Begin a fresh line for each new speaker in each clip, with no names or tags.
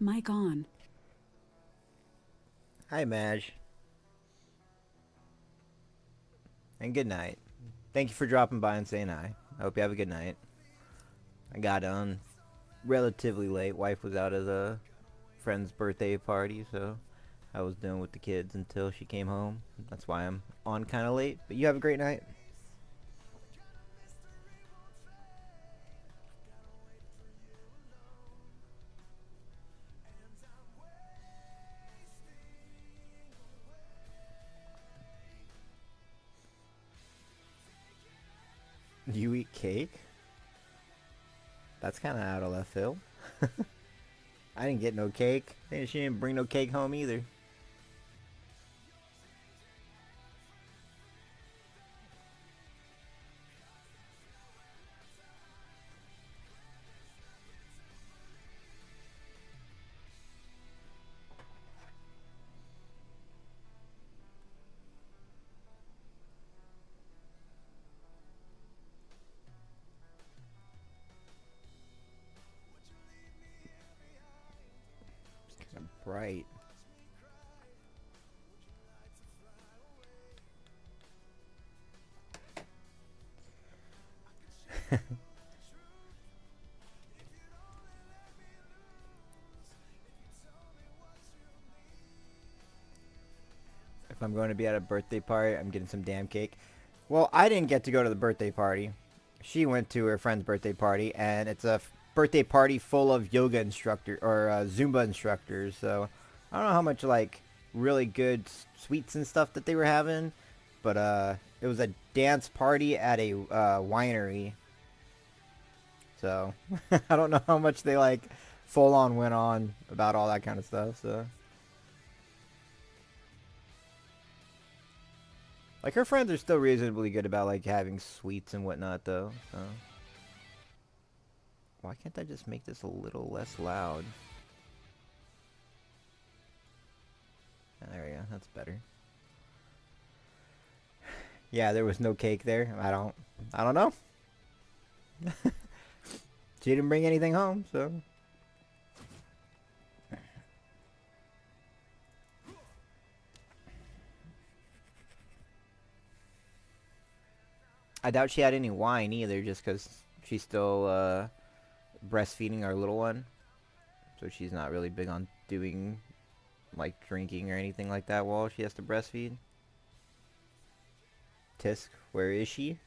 Mic on.
Hi, Madge, and good night. Thank you for dropping by and saying hi. I hope you have a good night. I got on relatively late. Wife was out at a friend's birthday party, so I was dealing with the kids until she came home. That's why I'm on kind of late. But you have a great night. You eat cake? That's kind of out of left field. I didn't get no cake. She didn't bring no cake home either. It's kind of bright. If I'm going to be at a birthday party, I'm getting some damn cake. Well, I didn't get to go to the birthday party. She went to her friend's birthday party, and it's a birthday party full of yoga instructor or Zumba instructors. So I don't know how much like really good sweets and stuff that they were having, but it was a dance party at a winery. So I don't know how much they like full on went on about all that kind of stuff. So like her friends are still reasonably good about like having sweets and whatnot though. So why can't I just make this a little less loud? There we go. That's better. Yeah, there was no cake there. I don't know. She didn't bring anything home, so I doubt she had any wine either, just because she's still breastfeeding our little one, so she's not really big on doing like drinking or anything like that while she has to breastfeed. Tisk, where is she?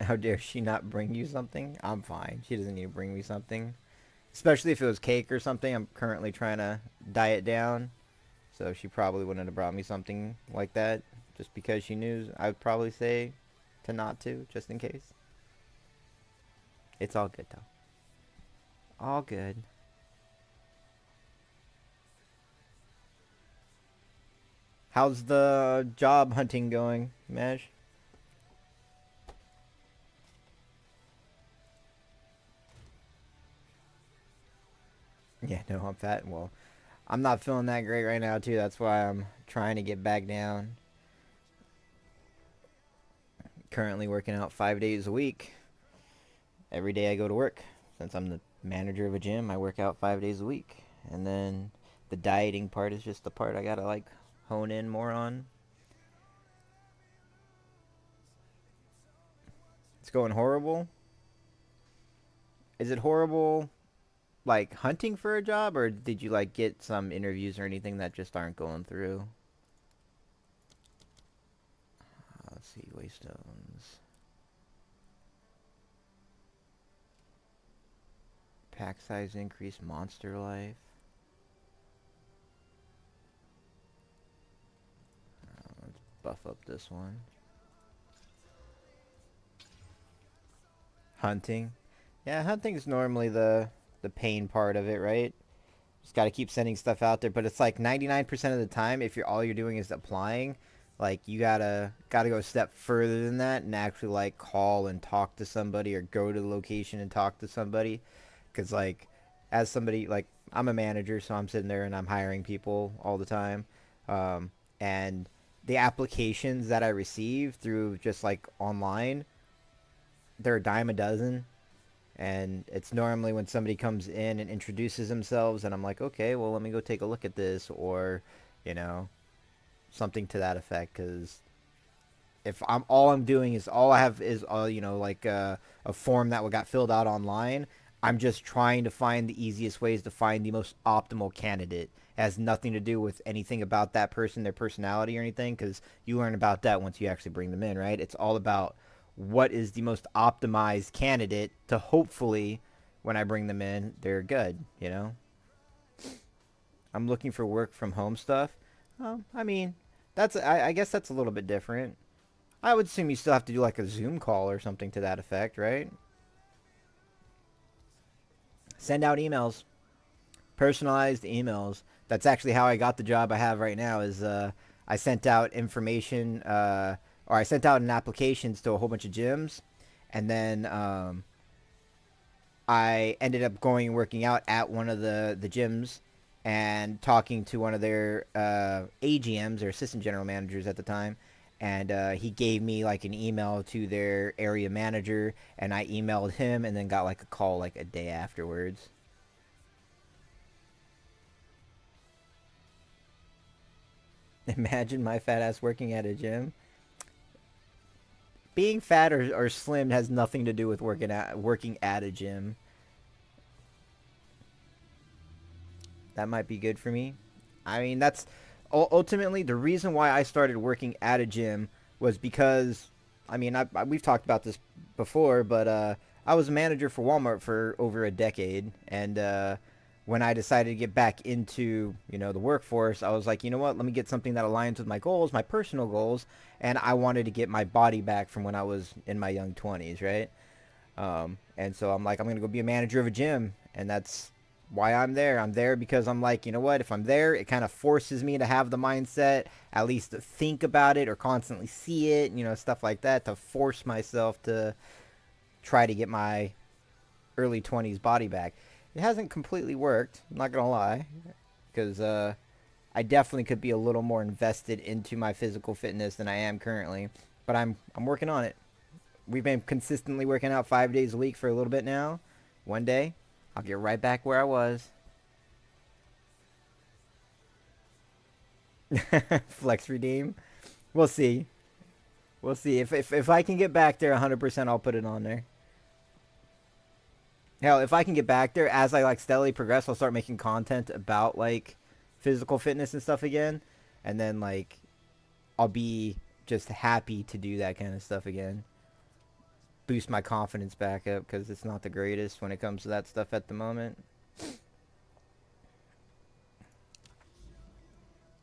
How dare she not bring you something? I'm fine. She doesn't need to bring me something. Especially if it was cake or something. I'm currently trying to diet down. So she probably wouldn't have brought me something like that just because she knew I would probably say to not to, just in case. It's all good though. All good. How's the job hunting going, Mesh? Yeah, no, I'm fat. Well, I'm not feeling that great right now too. That's why I'm trying to get back down. Currently working out 5 days a week. Every day I go to work. Since I'm the manager of a gym, I work out 5 days a week. And then the dieting part is just the part I gotta like hone in more on. It's going horrible. Is it horrible like hunting for a job, or did you like get some interviews or anything that just aren't going through? Let's see, waystones. Pack size increase, monster life. Let's buff up this one. Hunting. Yeah, hunting's normally the pain part of it, right? Just got to keep sending stuff out there, but it's like 99% of the time if you're all you're doing is applying, like you gotta go a step further than that and actually like call and talk to somebody or go to the location and talk to somebody cuz like as somebody like I'm a manager, so I'm sitting there and I'm hiring people all the time. And the applications that I receive through just like online, they're a dime a dozen. And it's normally when somebody comes in and introduces themselves, and I'm like, okay, well, let me go take a look at this, or, you know, something to that effect. Because if I'm doing is all I have is like a form that got filled out online. I'm just trying to find the easiest ways to find the most optimal candidate. It has nothing to do with anything about that person, their personality or anything, because you learn about that once you actually bring them in, right? It's all about what is the most optimized candidate to hopefully, when I bring them in, they're good. I'm looking for work from home stuff. I mean, I guess that's a little bit different. I would assume you still have to do like a Zoom call or something to that effect, right? Send out emails, personalized emails. That's actually how I got the job I have right now. Is I sent out information, or I sent out an applications to a whole bunch of gyms, and then I ended up going and working out at one of the gyms and talking to one of their AGMs or assistant general managers at the time. And he gave me like an email to their area manager, and I emailed him, and then got like a call like a day afterwards. Imagine my fat ass working at a gym. Being fat or slim has nothing to do with working at a gym. That might be good for me. I mean, that's ultimately the reason why I started working at a gym was because, I mean, we've talked about this before, but I was a manager for Walmart for over a decade, and when I decided to get back into the workforce, I was like, you know what, let me get something that aligns with my goals, my personal goals, and I wanted to get my body back from when I was in my young 20s, right? And so I'm like, I'm gonna go be a manager of a gym, and that's why I'm there. I'm there because I'm like, you know what? If I'm there, it kind of forces me to have the mindset, at least to think about it or constantly see it, stuff like that, to force myself to try to get my early 20s body back. It hasn't completely worked. I'm not gonna lie, because I definitely could be a little more invested into my physical fitness than I am currently. But I'm working on it. We've been consistently working out 5 days a week for a little bit now. One day, I'll get right back where I was. Flex redeem. We'll see. We'll see. If I can get back there 100%, I'll put it on there. Hell, if I can get back there as I like steadily progress, I'll start making content about like physical fitness and stuff again, and then like I'll be just happy to do that kind of stuff again. Boost my confidence back up because it's not the greatest when it comes to that stuff at the moment.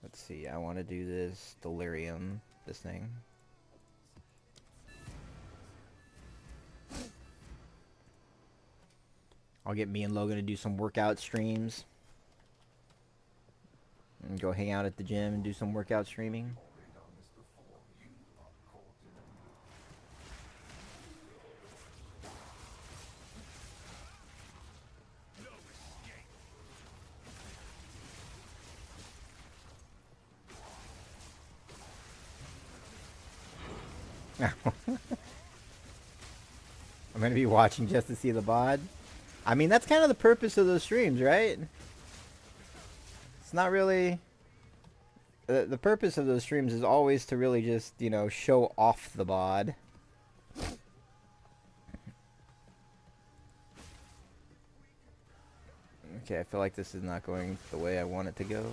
Let's see. I want to do this delirium, this thing. I'll get me and Logan to do some workout streams. And go hang out at the gym and do some workout streaming. I'm going to be watching just to see the bod. I mean, that's kind of the purpose of those streams, right? It's not really... The purpose of those streams is always to really just, show off the bod. Okay, I feel like this is not going the way I want it to go.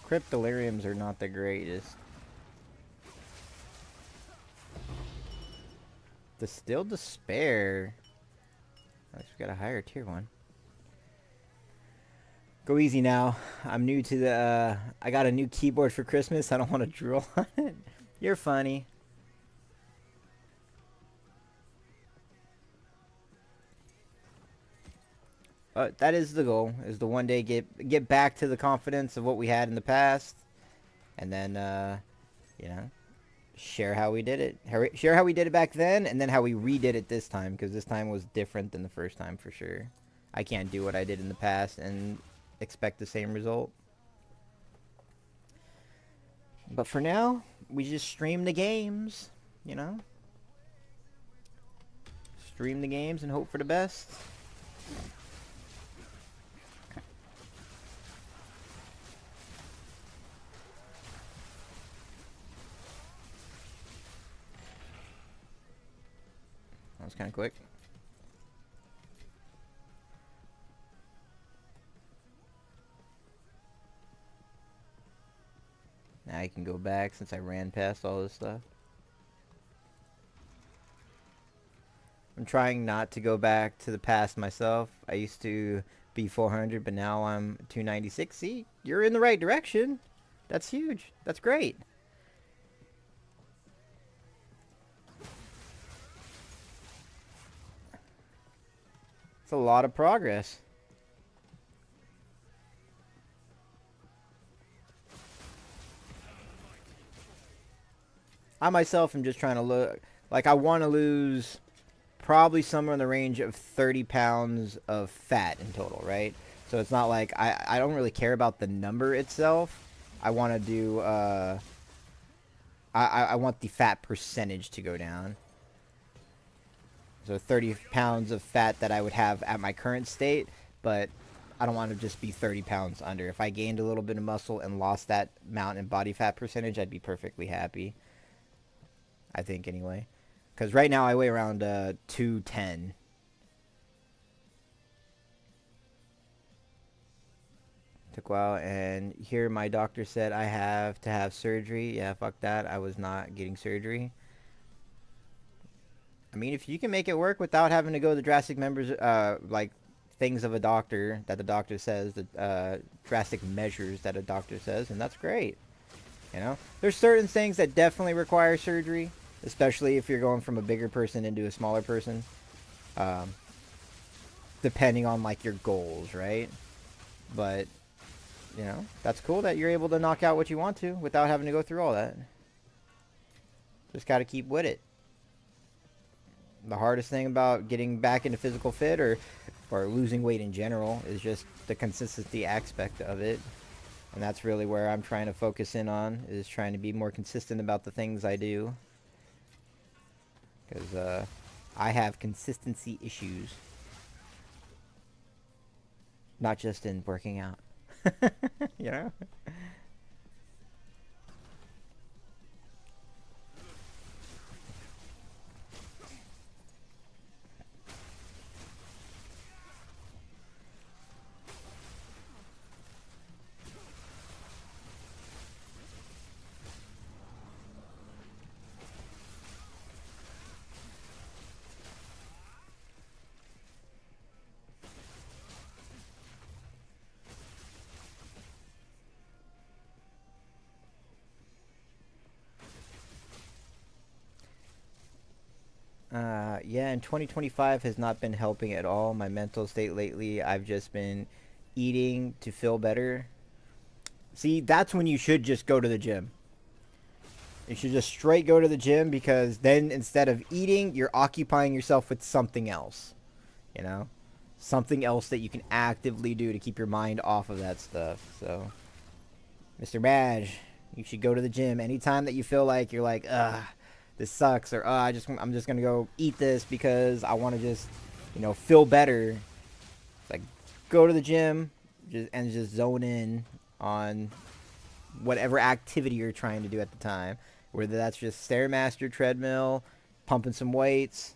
Crypt deliriums are not the greatest. Distilled Despair. At least we got a higher tier one. Go easy now. I'm new to the... I got a new keyboard for Christmas. I don't want to drool on it. You're funny. That is the goal. Is to one day get back to the confidence of what we had in the past, and then you know, share how we did it. Share how we did it back then, and then how we redid it this time, because this time was different than the first time for sure. I can't do what I did in the past and expect the same result. But for now, we just stream the games, you know? Stream the games and hope for the best. That was kind of quick. Now I can go back since I ran past all this stuff. I'm trying not to go back to the past myself. I used to be 400, but now I'm 296. See, you're in the right direction. That's huge. That's great. It's a lot of progress. I myself am just trying to look like I want to lose probably somewhere in the range of 30 pounds of fat in total, right? So it's not like I don't really care about the number itself. I want to do I want the fat percentage to go down. So 30 pounds of fat that I would have at my current state, but I don't want to just be 30 pounds under. If I gained a little bit of muscle and lost that amount in body fat percentage, I'd be perfectly happy. I think anyway. Because right now I weigh around 210. Took a while, and here my doctor said I have to have surgery. Yeah, fuck that. I was not getting surgery. I mean, if you can make it work without having to go the drastic like things of a doctor that the doctor says, the drastic measures that a doctor says, and that's great. You know, there's certain things that definitely require surgery, especially if you're going from a bigger person into a smaller person, depending on like your goals, right? But you know, that's cool that you're able to knock out what you want to without having to go through all that. Just got to keep with it. The hardest thing about getting back into physical fit or losing weight in general is just the consistency aspect of it. And that's really where I'm trying to focus in on, is trying to be more consistent about the things I do. Because I have consistency issues. Not just in working out. You know? Yeah, and 2025 has not been helping at all. My mental state lately, I've just been eating to feel better. See, that's when you should just go to the gym. You should just straight go to the gym, because then instead of eating, you're occupying yourself with something else. You know? Something else that you can actively do to keep your mind off of that stuff. So, Mr. Madge, you should go to the gym anytime that you feel like you're like, this sucks, or I'm just gonna go eat this because I want to just, you know, feel better. Like, go to the gym and just zone in on whatever activity you're trying to do at the time, whether that's just Stairmaster, treadmill, pumping some weights.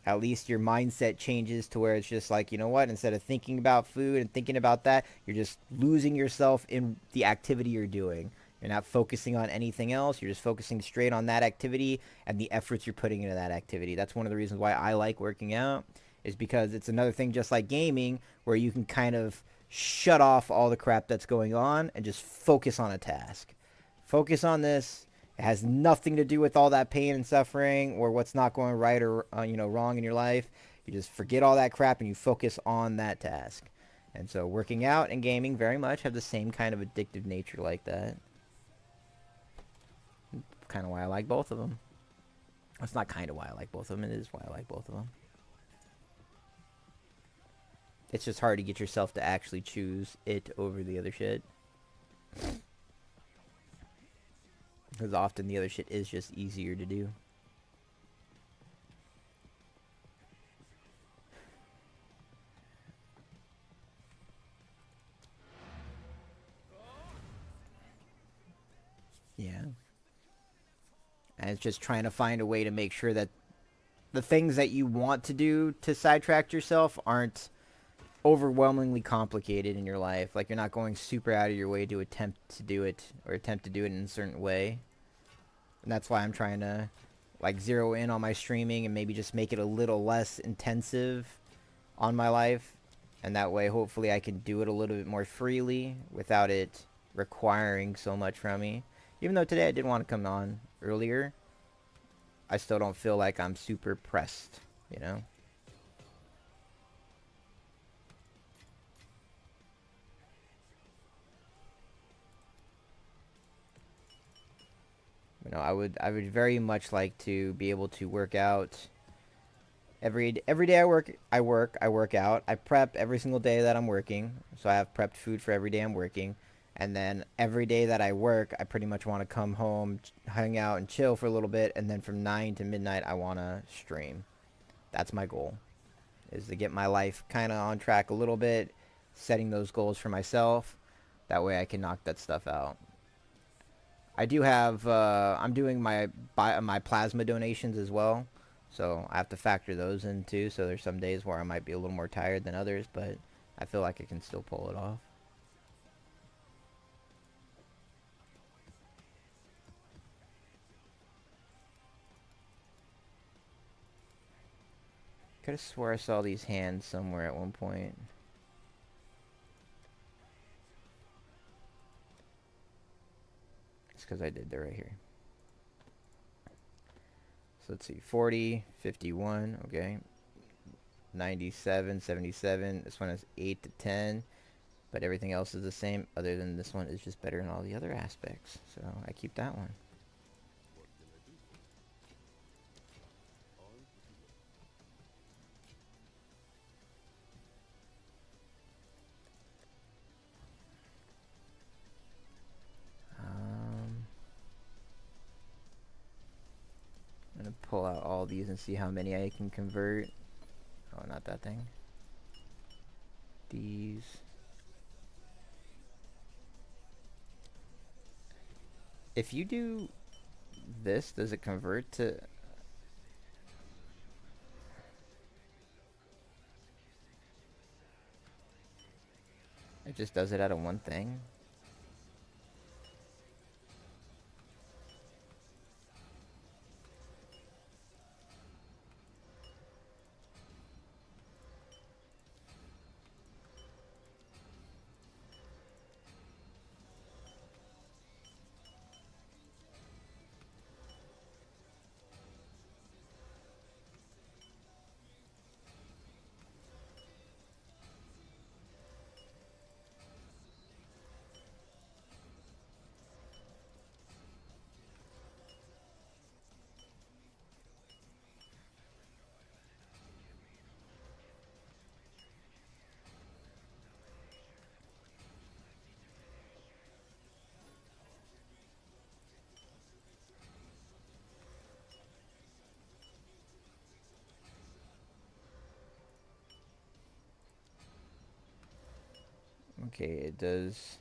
At least your mindset changes to where it's just like, you know what, instead of thinking about food and thinking about that, you're just losing yourself in the activity you're doing. You're not focusing on anything else. You're just focusing straight on that activity and the efforts you're putting into that activity. That's one of the reasons why I like working out, is because it's another thing just like gaming, where you can kind of shut off all the crap that's going on and just focus on a task. Focus on this. It has nothing to do with all that pain and suffering or what's not going right or wrong in your life. You just forget all that crap and you focus on that task. And so working out and gaming very much have the same kind of addictive nature like that. Kind of why I like both of them. It's not kind of why I like both of them. It is why I like both of them. It's just hard to get yourself to actually choose it over the other shit. Because often the other shit is just easier to do. Yeah. And it's just trying to find a way to make sure that the things that you want to do to sidetrack yourself aren't overwhelmingly complicated in your life. Like, you're not going super out of your way to attempt to do it, or attempt to do it in a certain way. And that's why I'm trying to, like, zero in on my streaming and maybe just make it a little less intensive on my life. And that way, hopefully, I can do it a little bit more freely without it requiring so much from me. Even though today I did want to come on earlier, I still don't feel like I'm super pressed, you know? You know, I would very much like to be able to work out every day. I work out. I prep every single day that I'm working, so I have prepped food for every day I'm working. And then every day that I work, I pretty much want to come home, hang out, and chill for a little bit. And then from 9 to midnight, I want to stream. That's my goal, is to get my life kind of on track a little bit, setting those goals for myself. That way I can knock that stuff out. I do have, I'm doing my plasma donations as well. So I have to factor those in too. So there's some days where I might be a little more tired than others, but I feel like I can still pull it off. Could have swore I saw these hands somewhere at one point. It's because I did. They're right here. So let's see. 40, 51. Okay. 97, 77. This one is 8 to 10. But everything else is the same, other than this one is just better in all the other aspects. So I keep that one. I'm going to pull out all these and see how many I can convert. Oh, not that thing. These. If you do this, does it convert to... It just does it out of one thing? Okay, it does.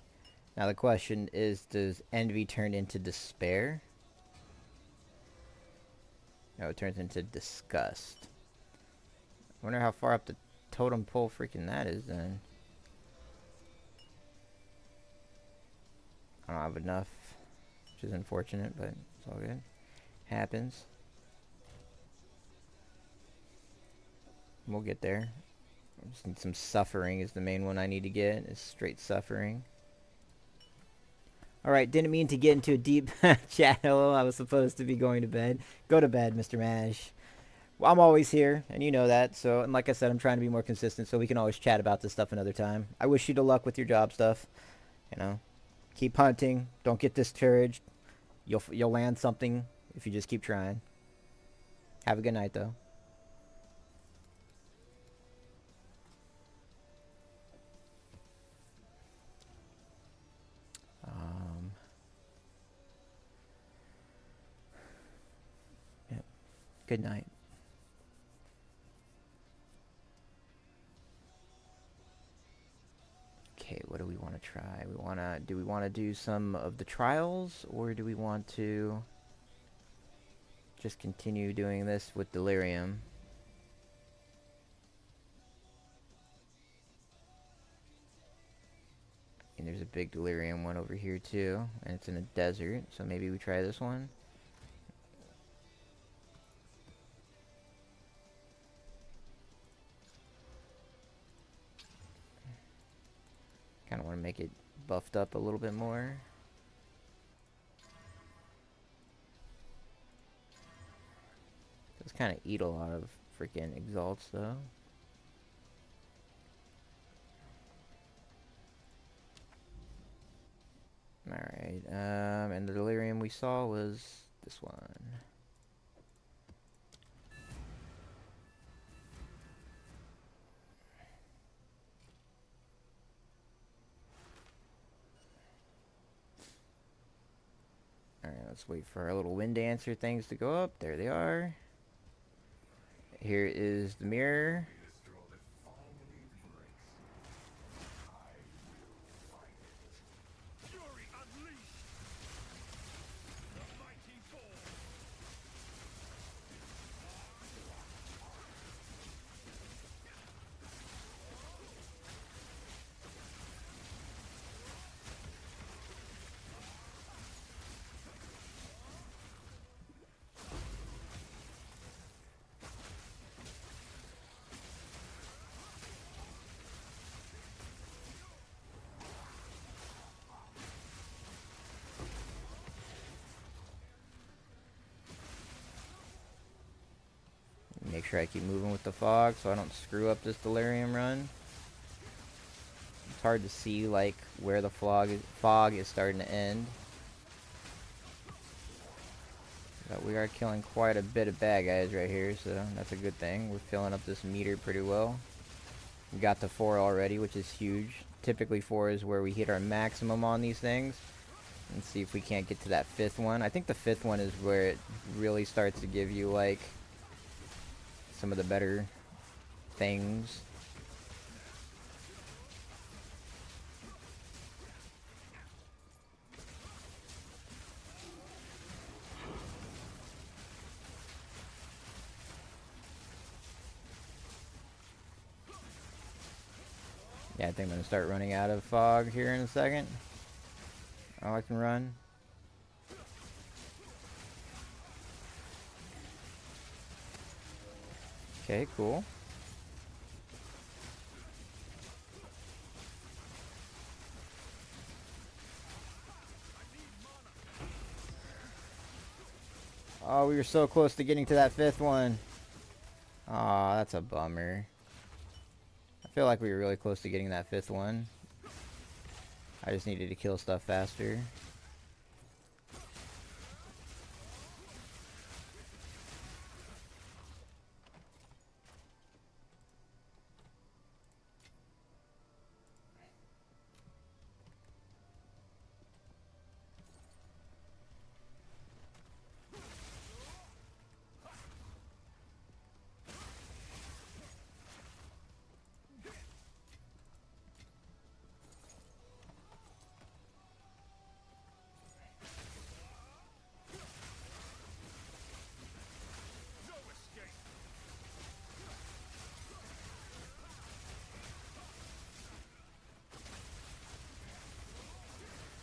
Now the question is, does envy turn into despair? No, it turns into disgust. I wonder how far up the totem pole freaking that is then. I don't have enough, which is unfortunate, but it's all good. Happens. We'll get there. I just need some suffering is the main one I need to get. Is straight suffering. Alright, didn't mean to get into a deep chat. Hello, I was supposed to be going to bed. Go to bed, Mr. Mash. Well, I'm always here, and you know that. So, and like I said, I'm trying to be more consistent, so we can always chat about this stuff another time. I wish you the luck with your job stuff. You know, keep hunting. Don't get discouraged. You'll land something if you just keep trying. Have a good night, though. Um, yeah. Good night. Okay, what do we want to try? Do we want to do some of the trials, or do we want to just continue doing this with delirium? And there's a big delirium one over here too, and it's in a desert, so maybe we try this one. Kind of want to make it buffed up a little bit more. Does kind of eat a lot of freaking exalts though. Alright, and the delirium we saw was this one. Alright, let's wait for our little wind dancer things to go up. There they are. Here is the mirror. Make sure I keep moving with the fog so I don't screw up this delirium run. It's hard to see like where the fog is starting to end. But we are killing quite a bit of bad guys right here, so that's a good thing. We're filling up this meter pretty well. We got to 4 already, which is huge. Typically 4 is where we hit our maximum on these things. And see if we can't get to that 5th one. I think the 5th one is where it really starts to give you like some of the better things. Yeah, I think I'm going to start running out of fog here in a second. Oh, I can run. Okay, cool. Oh, we were so close to getting to that 5th one. Aw, that's a bummer. I feel like we were really close to getting that 5th one. I just needed to kill stuff faster.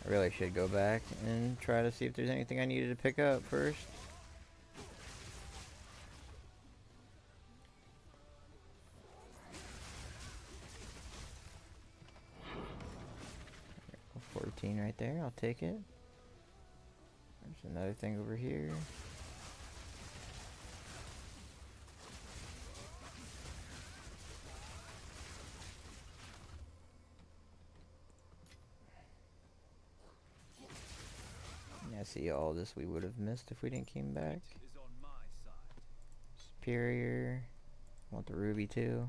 I really should go back and try to see if there's anything I needed to pick up first. $14 right there, I'll take it. There's another thing over here. see all this we would have missed if we didn't came back. Superior. Want the ruby too.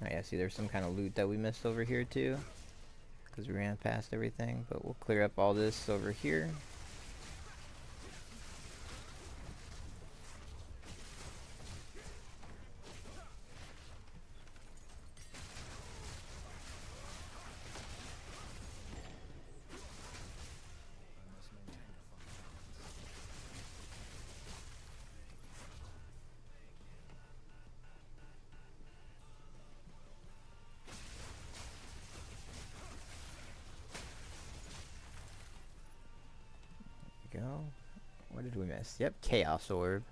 Oh yeah, see there's some kind of loot that we missed over here too, because we ran past everything, but we'll clear up all this over here. Go. What did we miss? Yep, Chaos Orb.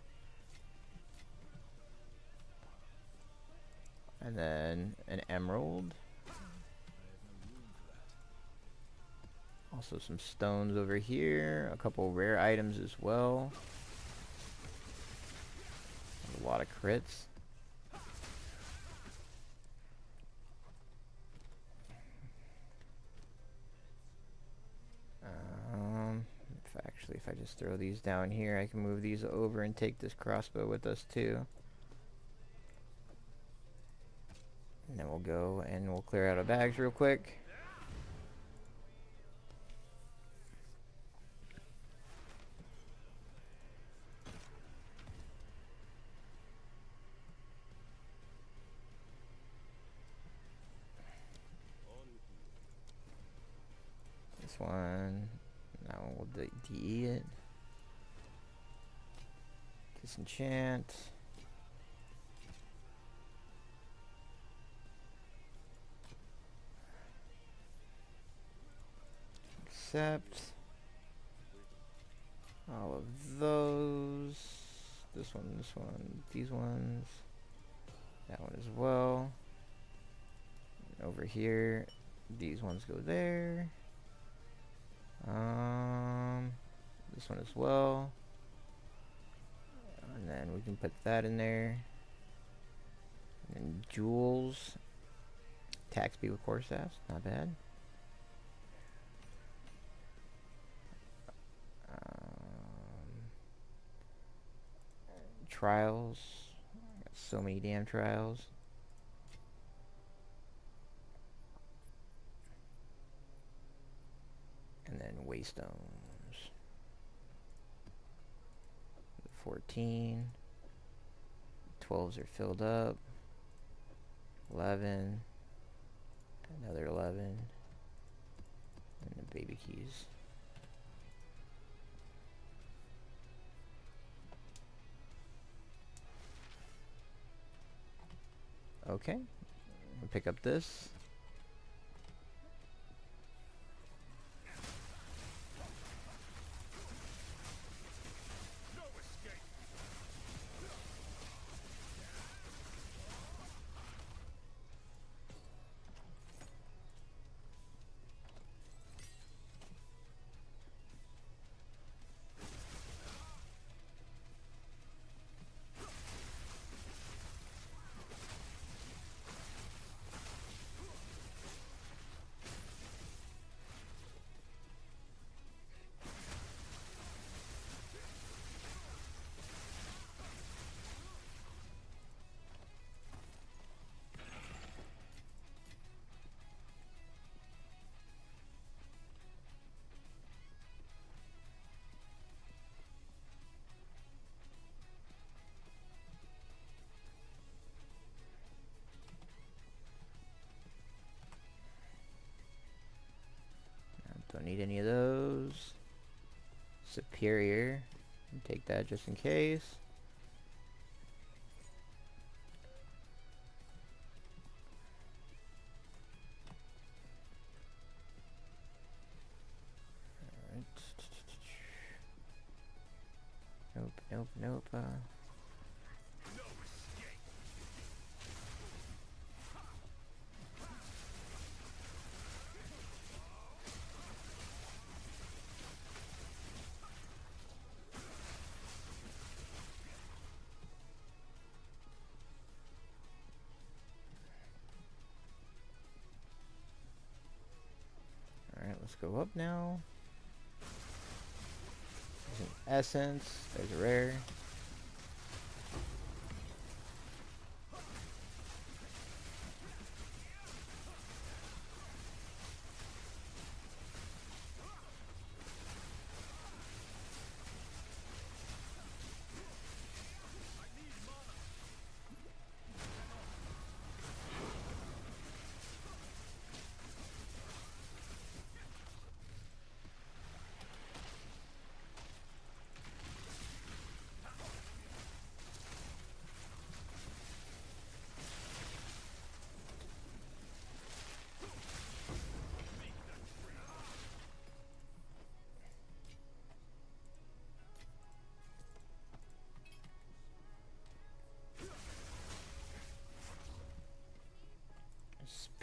And then an Emerald. Also some stones over here. A couple rare items as well. A lot of crits. If I just throw these down here, I can move these over and take this crossbow with us too. And then we'll go and we'll clear out our bags real quick. This one, that one will DE it. Disenchant. Accept. All of those. This one, these ones. That one as well. And over here, these ones go there. This one as well. And then we can put that in there. And jewels. Attack speed with quarterstaffs, not bad. Trials. Got so many damn trials. And then waystones. 14. 12s are filled up. 11. Another 11. And the baby keys. Okay. We'll pick up this. Don't need any of those. Superior. Take that just in case. Alright. Nope. Alright, let's go up now. There's an essence. There's a rare.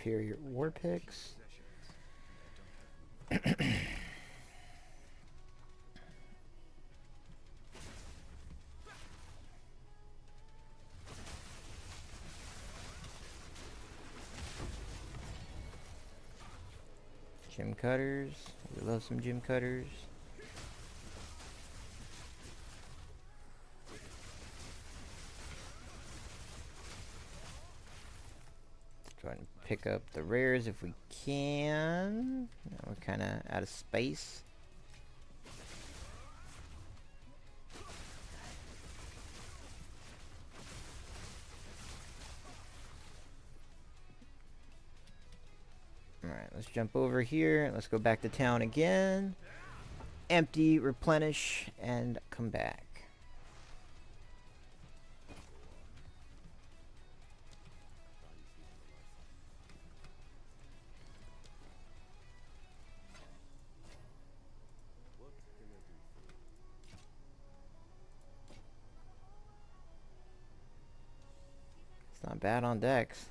Superior war picks. Gym cutters. We love some gym cutters. Let's go ahead and pick up the rares if we can. Now we're kind of out of space. Alright, let's jump over here. Let's go back to town again. Empty, replenish, and come back. It's not bad on decks.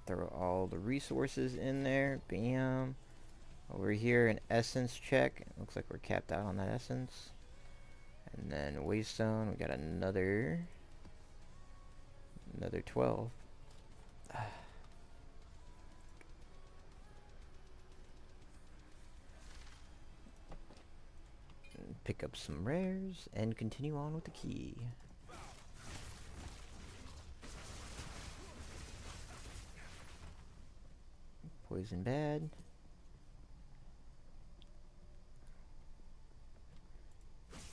Throw all the resources in there. Bam. Over here, an essence check. It looks like we're capped out on that essence. And then waystone. We got another 12. Pick up some rares and continue on with the key. Poison bad.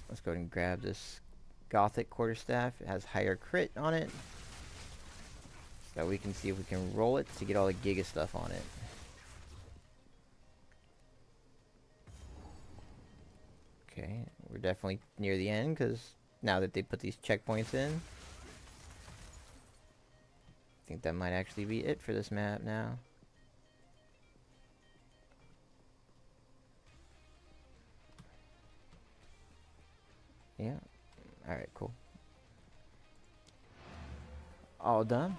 Let's go ahead and grab this Gothic quarterstaff. It has higher crit on it, so that we can see if we can roll it to get all the Giga stuff on it. Okay, we're definitely near the end because now that they put these checkpoints in, I think that might actually be it for this map now. Yeah. Alright, cool. All done.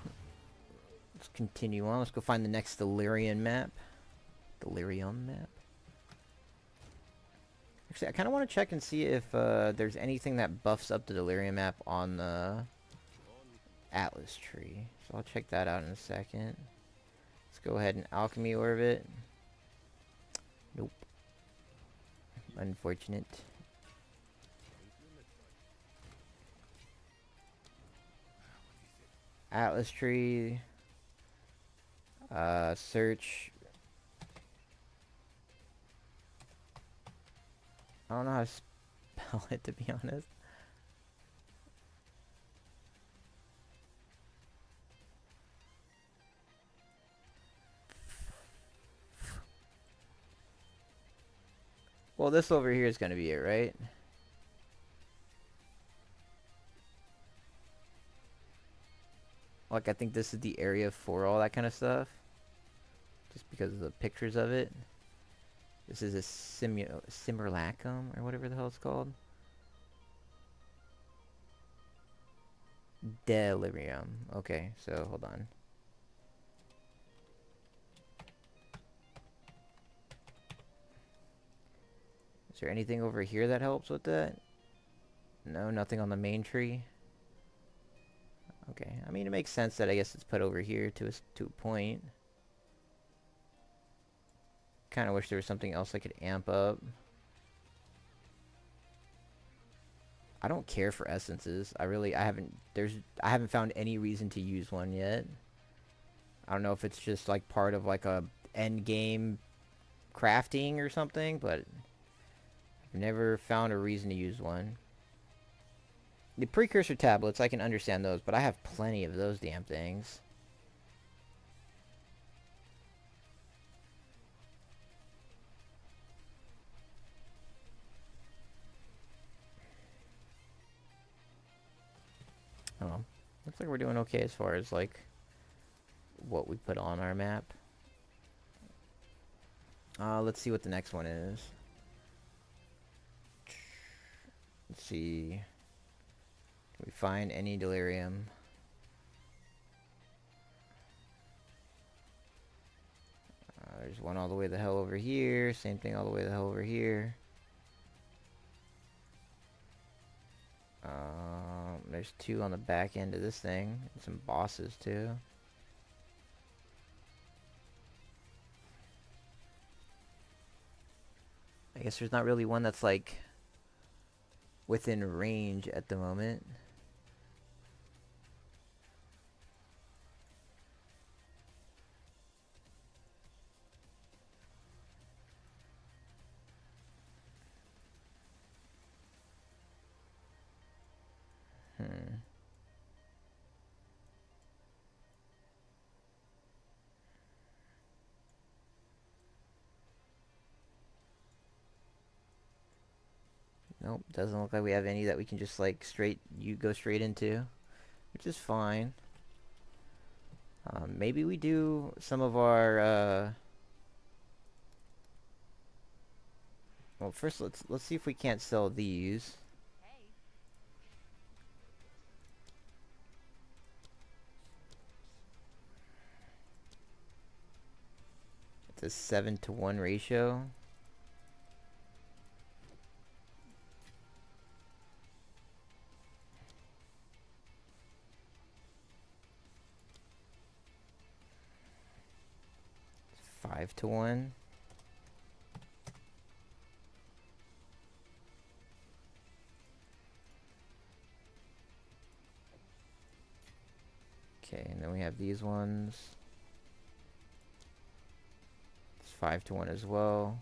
Let's continue on. Let's go find the next Delirium map. Actually, I kind of want to check and see if there's anything that buffs up the Delirium map on the Atlas tree. So I'll check that out in a second. Let's go ahead and Alchemy Orbit. Nope. Unfortunate. Atlas tree. Search. I don't know how to spell it, to be honest. Well, this over here is going to be it, right? Like, I think this is the area for all that kind of stuff. Just because of the pictures of it. This is a simulacrum, or whatever the hell it's called. Delirium. Okay, so hold on. Is there anything over here that helps with that? No, nothing on the main tree. Okay, I mean, it makes sense that I guess it's put over here to a point. Kind of wish there was something else I could amp up. I don't care for essences. I haven't found any reason to use one yet. I don't know if it's just like part of like a end game crafting or something, but I've never found a reason to use one. The precursor tablets, I can understand those, but I have plenty of those damn things. Oh, looks like we're doing okay as far as like what we put on our map. Let's see what the next one is. Let's see. Can we find any delirium? There's one all the way the hell over here. Same thing all the way the hell over here. There's two on the back end of this thing. And some bosses too. I guess there's not really one that's like within range at the moment. Nope, doesn't look like we have any that we can just like go straight into, which is fine. Maybe we do some of our well, first let's see if we can't sell these. It's a 7-to-1 ratio. It's 5-to-1. Okay, and then we have these ones. It's 5-to-1 as well.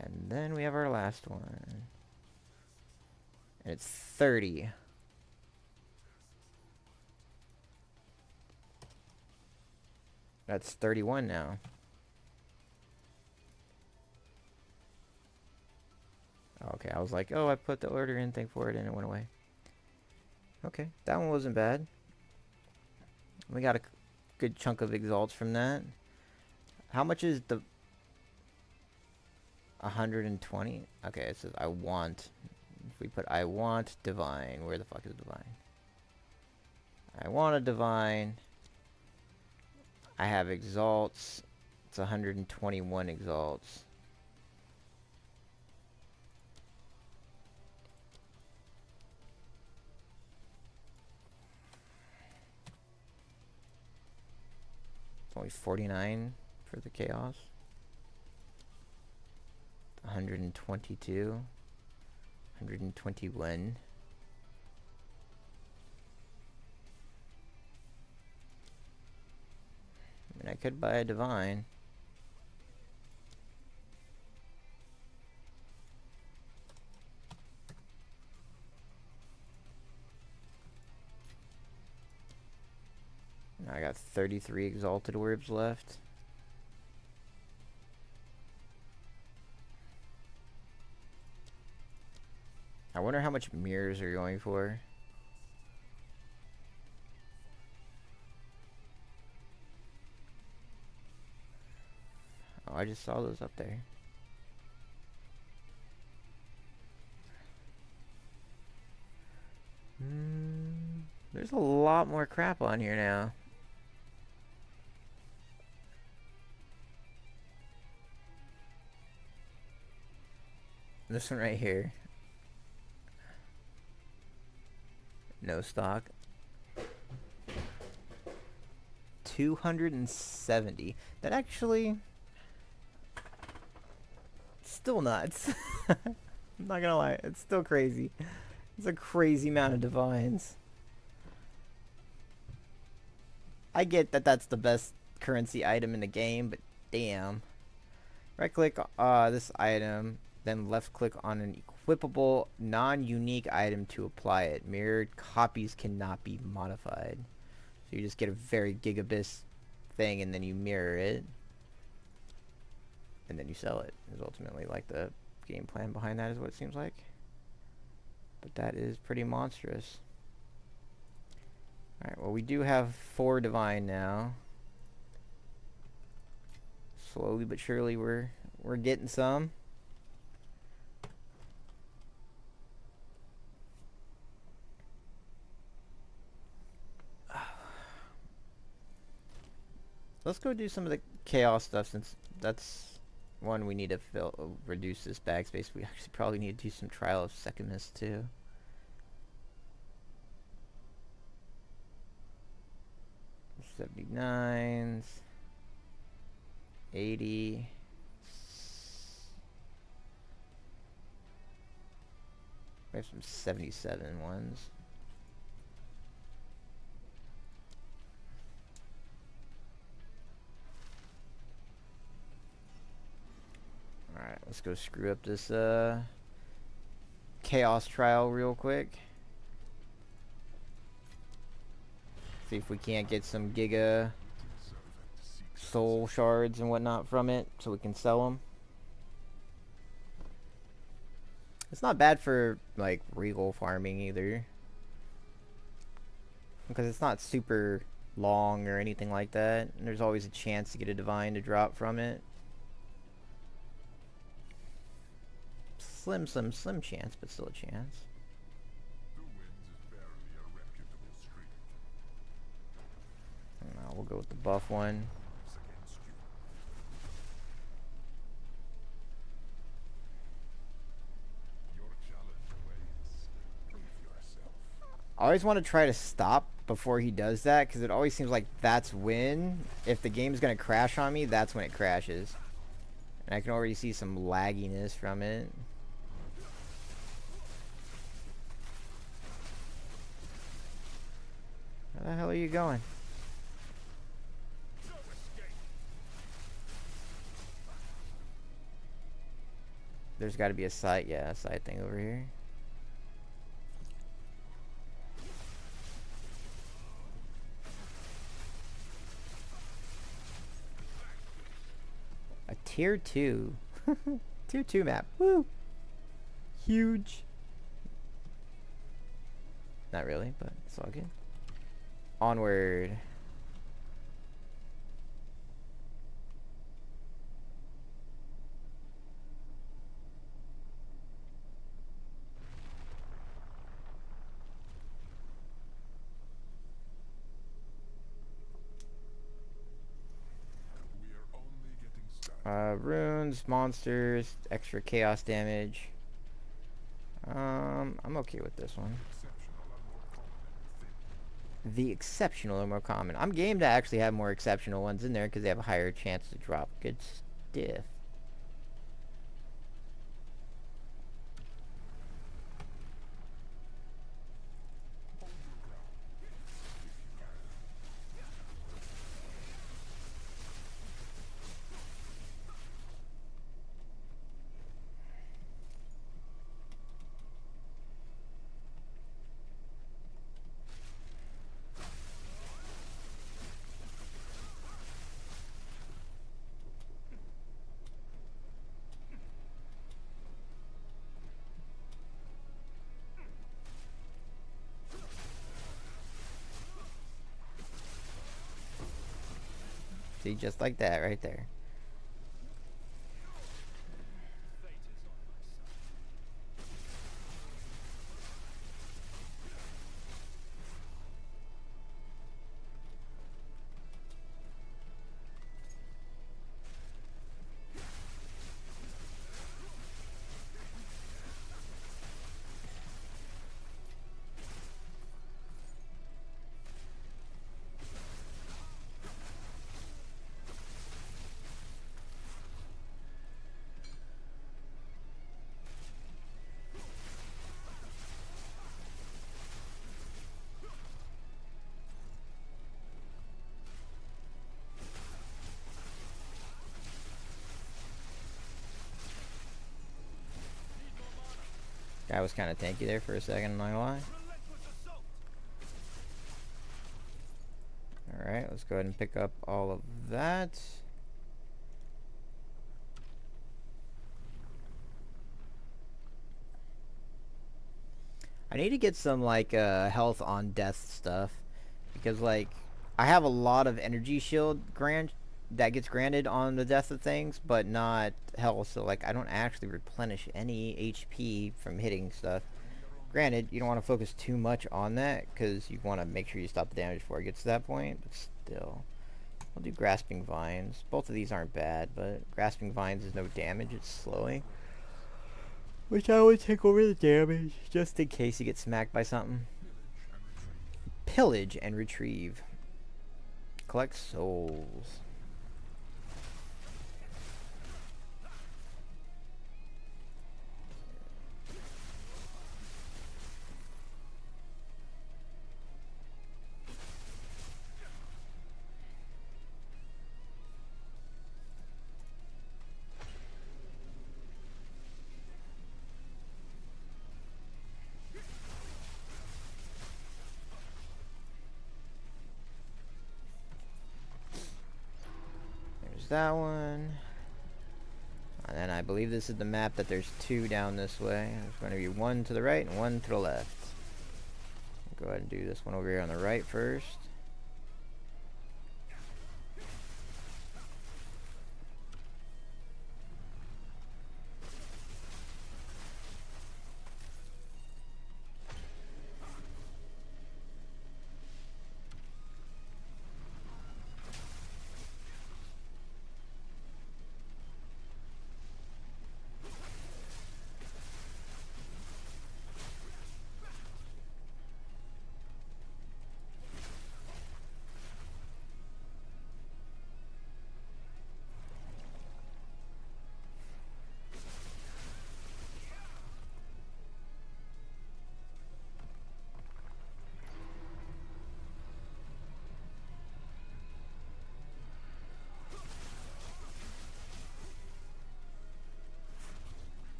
And then we have our last one. And it's 30. That's 31 now. Okay, I was like, oh, I put the order in thing for it and it went away. Okay, that one wasn't bad. We got a good chunk of exalts from that. How much is the 120? Okay, it says I want. If we put I want divine, where the fuck is divine? I want a divine. I have exalts. It's 121 exalts. It's only 49 for the chaos. 122. 121. I could buy a divine. Now I got 33 exalted orbs left. I wonder how much mirrors are going for. Oh, I just saw those up there. There's a lot more crap on here now. This one right here. No stock. 270. That actually... still nuts. I'm not gonna lie. It's still crazy. It's a crazy amount of divines. I get that that's the best currency item in the game, but damn. Right click this item, then left click on an equipable non-unique item to apply it. Mirrored copies cannot be modified. So you just get a very gigabit thing and then you mirror it. And then you sell it. Is ultimately like the game plan behind that is what it seems like. But that is pretty monstrous. Alright, well we do have 4 divine now. Slowly but surely we're getting some. Let's go do some of the chaos stuff since that's one we need to reduce this bag space. We actually probably need to do some trial of Secumus too. $79s, 80. We have some 77 ones. Alright, let's go screw up this chaos trial real quick. See if we can't get some giga soul shards and whatnot from it so we can sell them. It's not bad for like regal farming either, because it's not super long or anything like that, and there's always a chance to get a divine to drop from it. Slim chance, but still a chance. We'll go with the buff one. I always want to try to stop before he does that, because it always seems like that's when, if the game's going to crash on me, that's when it crashes. And I can already see some lagginess from it. Where the hell are you going? There's got to be a side, yeah, a side thing over here. A tier 2. Tier 2 map. Woo! Huge. Not really, but it's all good. Onward. Runes, monsters, extra chaos damage. I'm okay with this one. The exceptional are more common. I'm game to actually have more exceptional ones in there because they have a higher chance to drop good stuff. See, just like that right there. Guy was kind of tanky there for a second, I'm not gonna lie. Alright, let's go ahead and pick up all of that. I need to get some, like, health on death stuff. Because, like, I have a lot of energy shield that gets granted on the death of things, but not health. So, like, I don't actually replenish any HP from hitting stuff. Granted, you don't want to focus too much on that, because you want to make sure you stop the damage before it gets to that point. But still, I'll do Grasping Vines. Both of these aren't bad, but Grasping Vines is no damage, it's slowing. Which I would take over the damage, just in case you get smacked by something. Pillage and Retrieve. Collect souls. That one, and then I believe this is the map that there's two down this way. There's going to be one to the right and one to the left. Go ahead and do this one over here on the right first.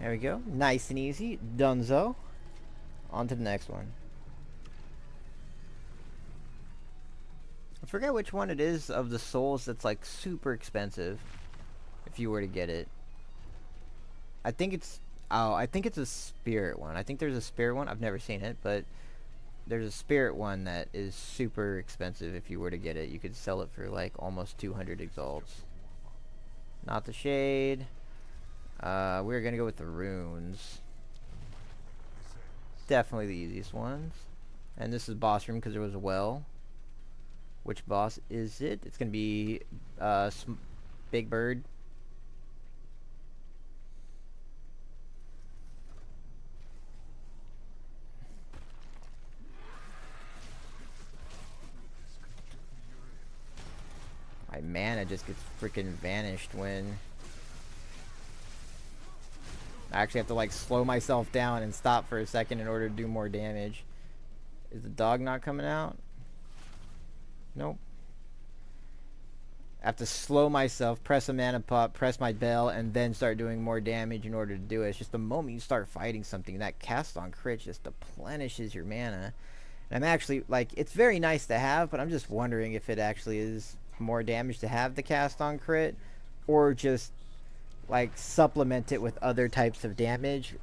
There we go. Nice and easy. Dunzo. On to the next one. I forget which one it is of the souls that's like super expensive. If you were to get it. I think it's... Oh, I think it's a spirit one. I think there's a spirit one. I've never seen it, but... There's a spirit one that is super expensive if you were to get it. You could sell it for like almost 200 exalts. Not the shade. We're gonna go with the runes. Definitely the easiest ones. And this is boss room because there was a well. Which boss is it? It's gonna be Big Bird. My mana just gets freaking vanished when I actually have to like slow myself down and stop for a second in order to do more damage. Is the dog not coming out? Nope. I have to slow myself, press a mana pot, press my bell, and then start doing more damage in order to do it. It's just the moment you start fighting something, that cast on crit just deplenishes your mana. And I'm actually, like, it's very nice to have, but I'm just wondering if it actually is more damage to have the cast on crit, or just, like, supplement it with other types of damage,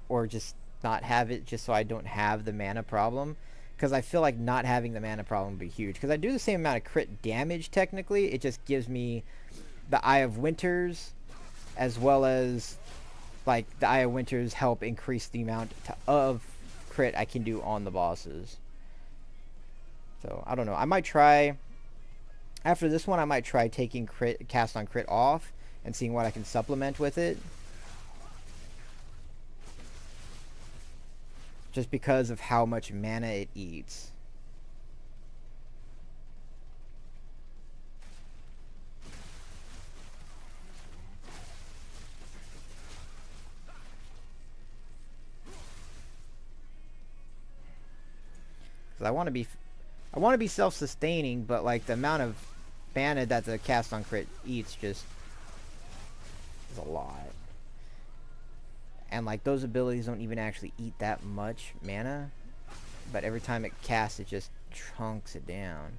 or just not have it just so I don't have the mana problem. Because I feel like not having the mana problem would be huge. Because I do the same amount of crit damage, technically. It just gives me the Eye of Winters, as well as, like, the Eye of Winters help increase the amount of crit I can do on the bosses. So, I don't know. I might try... After this one, I might try taking cast on crit off and seeing what I can supplement with it. Just because of how much mana it eats. Because I want to be self-sustaining, but like the amount of mana that the cast on crit eats just is a lot. And like those abilities don't even actually eat that much mana, but every time it casts, it just chunks it down.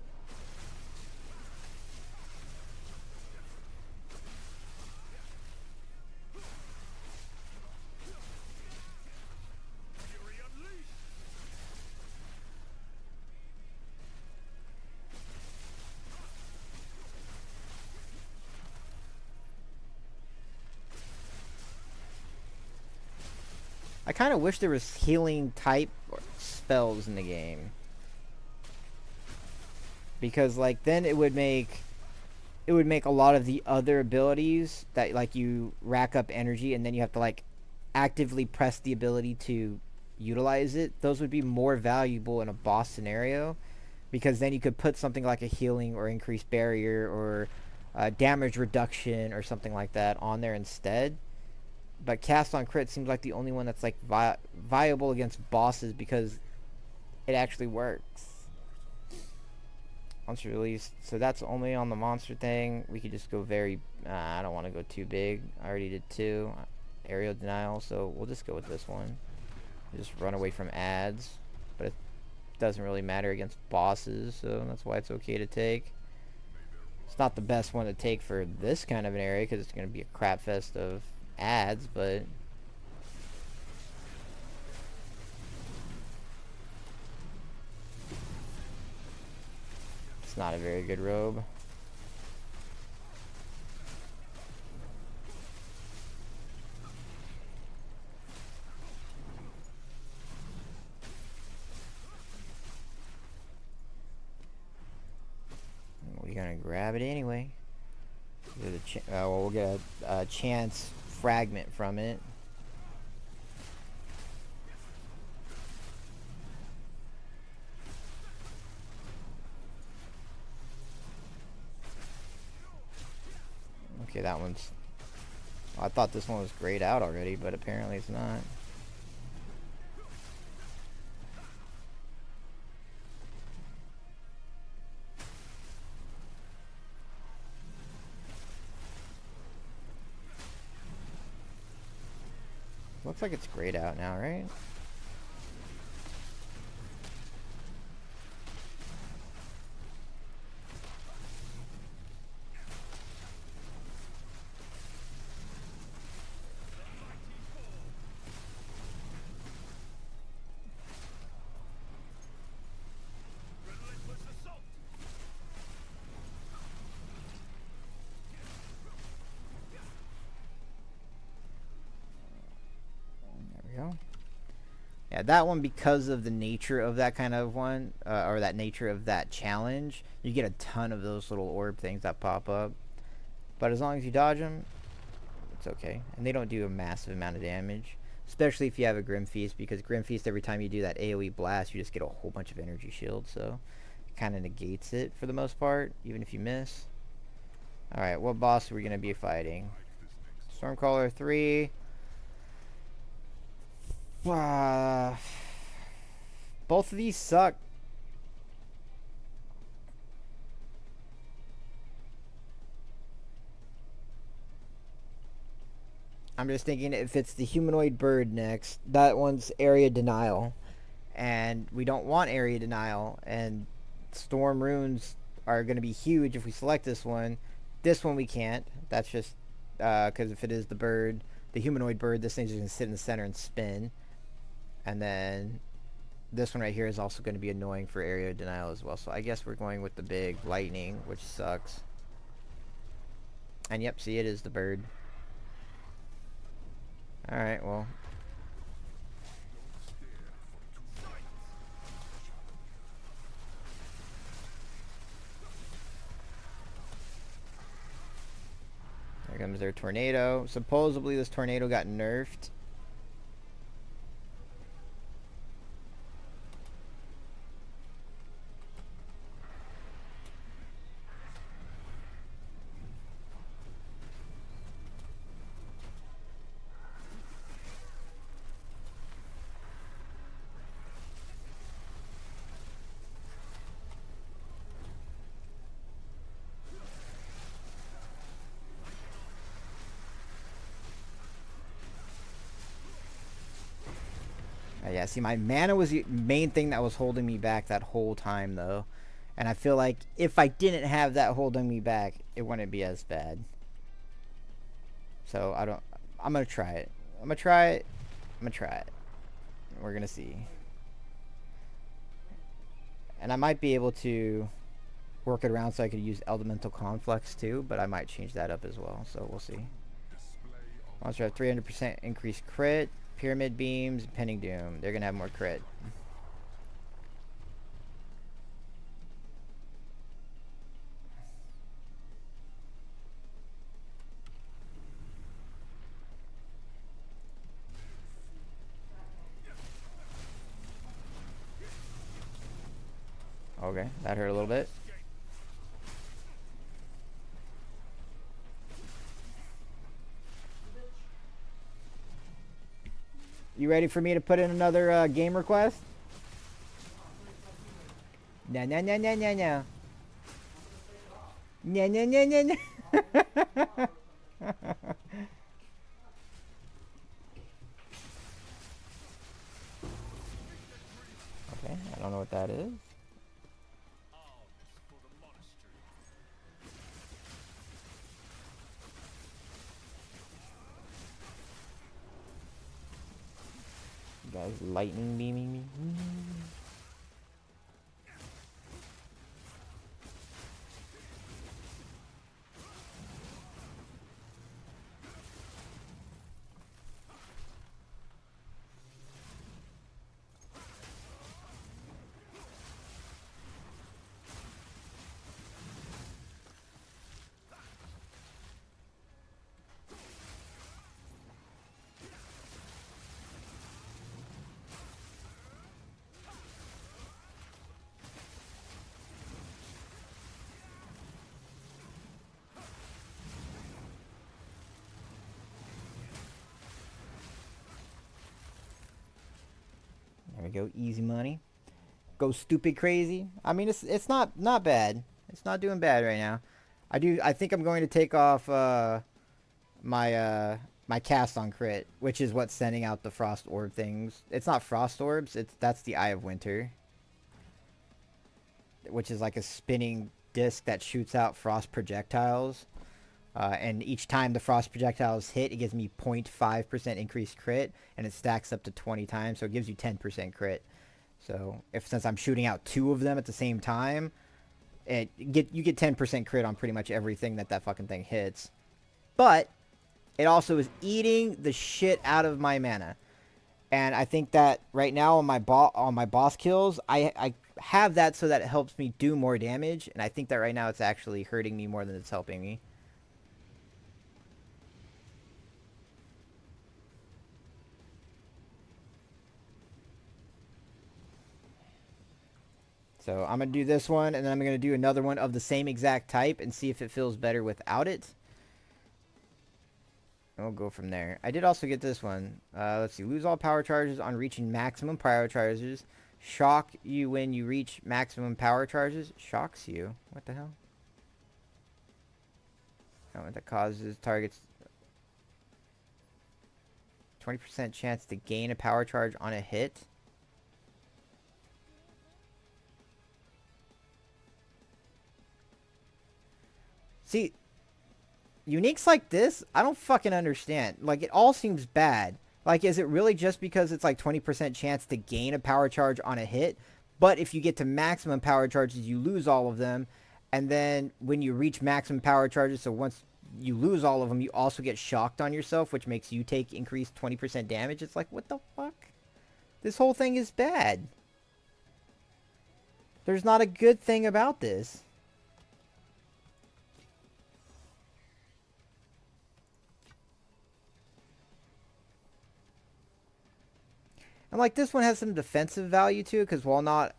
I kind of wish there was healing type spells in the game. Because like then it would make a lot of the other abilities that like you rack up energy and then you have to like actively press the ability to utilize it. Those would be more valuable in a boss scenario, because then you could put something like a healing or increased barrier or damage reduction or something like that on there instead. But cast on crit seems like the only one that's like viable against bosses because it actually works. Monster released, so that's only on the monster thing. We could just go very I don't want to go too big. I already did 2 aerial denial, so we'll just go with this one. Just run away from ads, but it doesn't really matter against bosses, so that's why it's okay to take. It's not the best one to take for this kind of an area because it's going to be a crap fest of ads, but it's not a very good robe. We're gonna grab it anyway. Well, we'll get a chance fragment from it. Okay, that one's... I thought this one was grayed out already, but apparently it's not. Looks like it's grayed out now, right? Yeah, that one, because of the nature of that kind of one, or that nature of that challenge, you get a ton of those little orb things that pop up. But as long as you dodge them, it's okay. And they don't do a massive amount of damage. Especially if you have a Grim Feast, because Grim Feast, every time you do that AoE blast, you just get a whole bunch of energy shield, so it kind of negates it for the most part, even if you miss. Alright, what boss are we going to be fighting? Stormcaller 3... both of these suck. I'm just thinking if it's the humanoid bird next, that one's area denial. and we don't want area denial, and storm runes are going to be huge if we select this one. This one we can't. That's just because if it is the bird, the humanoid bird, this thing's just going to sit in the center and spin. And then this one right here is also going to be annoying for area denial as well. So I guess we're going with the big lightning, which sucks. And yep, see, it is the bird. Alright, well. There comes their tornado. Supposedly this tornado got nerfed. Yeah, see, my mana was the main thing that was holding me back that whole time, though. And I feel like if I didn't have that holding me back, it wouldn't be as bad. So, I'm going to try it. I'm going to try it. I'm going to try it. We're going to see. And I might be able to work it around so I could use Elemental Conflux, too. But I might change that up as well, so we'll see. Monster have 300% increased crit. Pyramid Beams, Pending Doom. They're going to have more crit. Okay, that hurt a little bit. You ready for me to put in another game request? No, no, no, no, no, no. No, no, no, no, no. Okay, I don't know what that is. You guys lightning beaming me. There we go, easy money. Go stupid crazy. I mean, it's not bad. It's not doing bad right now. I think I'm going to take off my my cast on crit, which is what's sending out the frost orb things. It's not frost orbs. That's the Eye of Winter, which is like a spinning disc that shoots out frost projectiles. And each time the frost projectiles hit, it gives me 0.5% increased crit, and it stacks up to 20 times, so it gives you 10% crit. So since I'm shooting out 2 of them at the same time, you get 10% crit on pretty much everything that fucking thing hits. But it also is eating the shit out of my mana, and I think that right now on my boss kills, I have that so that it helps me do more damage, and I think that right now it's actually hurting me more than it's helping me. So I'm going to do this one, and then I'm going to do another one of the same exact type and see if it feels better without it. And we'll go from there. I did also get this one. Let's see. Lose all power charges on reaching maximum power charges. Shock you when you reach maximum power charges. Shocks you. What the hell? Oh, that causes targets 20% chance to gain a power charge on a hit. See, uniques like this, I don't fucking understand. Like, it all seems bad. Like, is it really just because it's like 20% chance to gain a power charge on a hit? But if you get to maximum power charges, you lose all of them. And then when you reach maximum power charges, so once you lose all of them, you also get shocked on yourself, which makes you take increased 20% damage. It's like, what the fuck? This whole thing is bad. There's not a good thing about this. And like this one has some defensive value too, because while not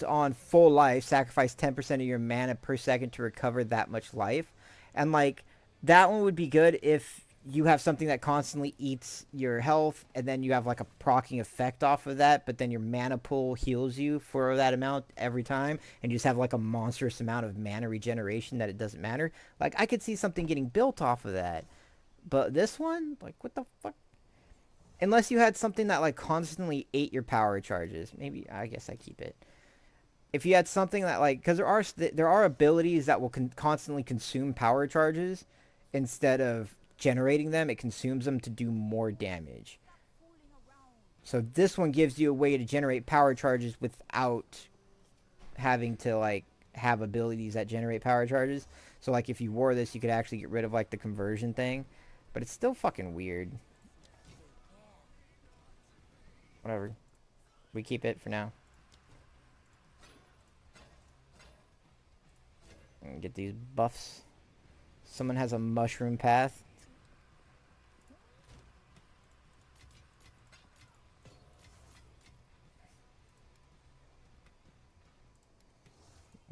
on full life, sacrifice 10% of your mana per second to recover that much life. And like that one would be good if you have something that constantly eats your health, and then you have like a proccing effect off of that, but then your mana pool heals you for that amount every time, and you just have like a monstrous amount of mana regeneration that it doesn't matter. Like I could see something getting built off of that. But this one, like what the fuck? Unless you had something that like constantly ate your power charges. Maybe I guess I keep it. If you had something that like, because there are abilities that will constantly consume power charges instead of generating them. It consumes them to do more damage. So this one gives you a way to generate power charges without having to like have abilities that generate power charges. So like if you wore this, you could actually get rid of like the conversion thing, but it's still fucking weird. Whatever. We keep it for now. And get these buffs. Someone has a mushroom path.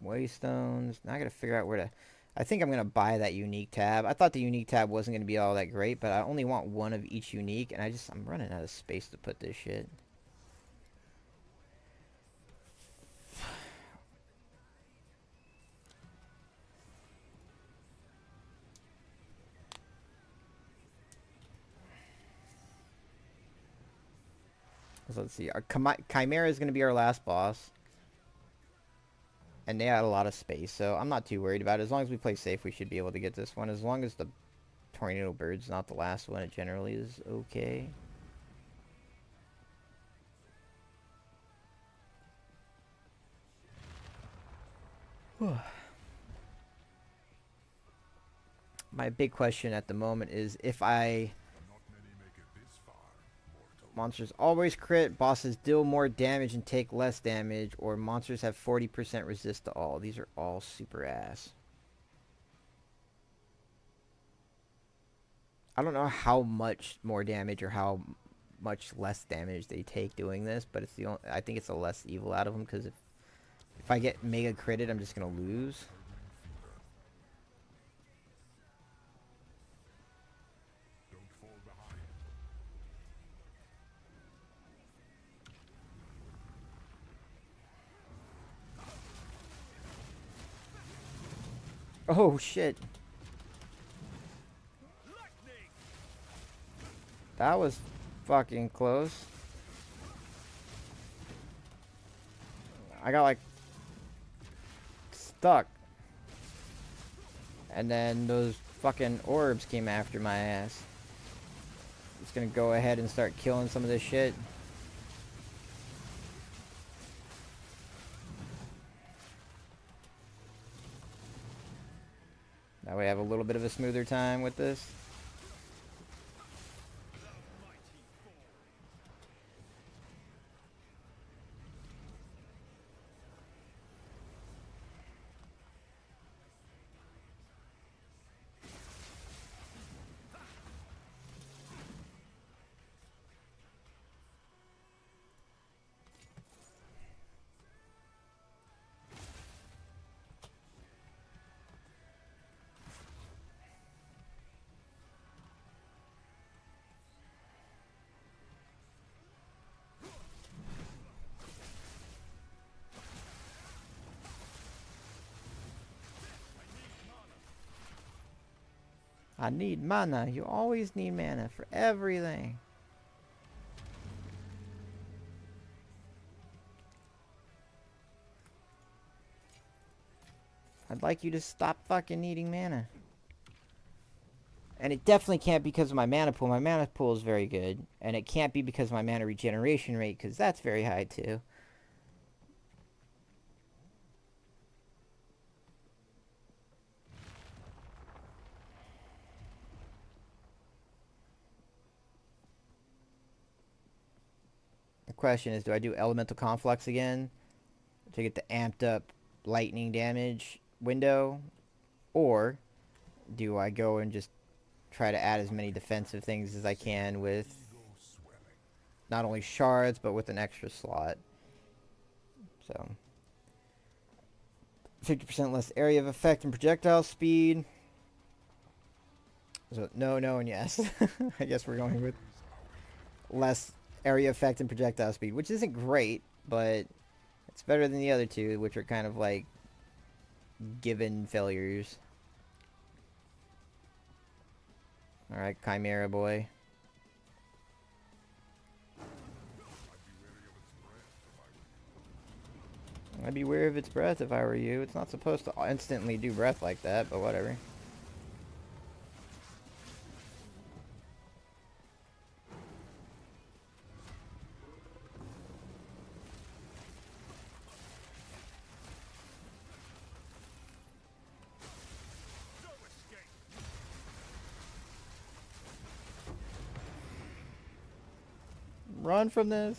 Waystones. Now I gotta figure out where to... I think I'm gonna buy that unique tab. I thought the unique tab wasn't gonna be all that great, but I only want one of each unique, and I'm running out of space to put this shit. So let's see. Our Chimera is going to be our last boss. And they had a lot of space, so I'm not too worried about it. As long as we play safe, we should be able to get this one. As long as the Tornado Bird's not the last one, it generally is okay. My big question at the moment is if monsters always crit, bosses deal more damage and take less damage, or monsters have 40% resist to all. These are all super ass. I don't know how much more damage or how much less damage they take doing this, but it's the only, I think it's the less evil out of them, because if I get mega critted, I'm just gonna lose. Oh shit. That was fucking close. I got like stuck. And then those fucking orbs came after my ass. Just gonna go ahead and start killing some of this shit. That way I have a little bit of a smoother time with this. I need mana. You always need mana for everything. I'd like you to stop fucking needing mana. And it definitely can't be because of my mana pool. My mana pool is very good. And it can't be because of my mana regeneration rate, because that's very high too. The question is, do I do Elemental Conflux again to get the amped up lightning damage window? Or do I go and just try to add as many defensive things as I can with not only shards, but with an extra slot? So, 50% less area of effect and projectile speed. So, no, no, and yes. I guess we're going with less area effect and projectile speed, which isn't great, but it's better than the other two, which are kind of like given failures. Alright, Chimera boy. I'd be wary of its breath if I were you. It's not supposed to instantly do breath like that, but whatever. Run from this.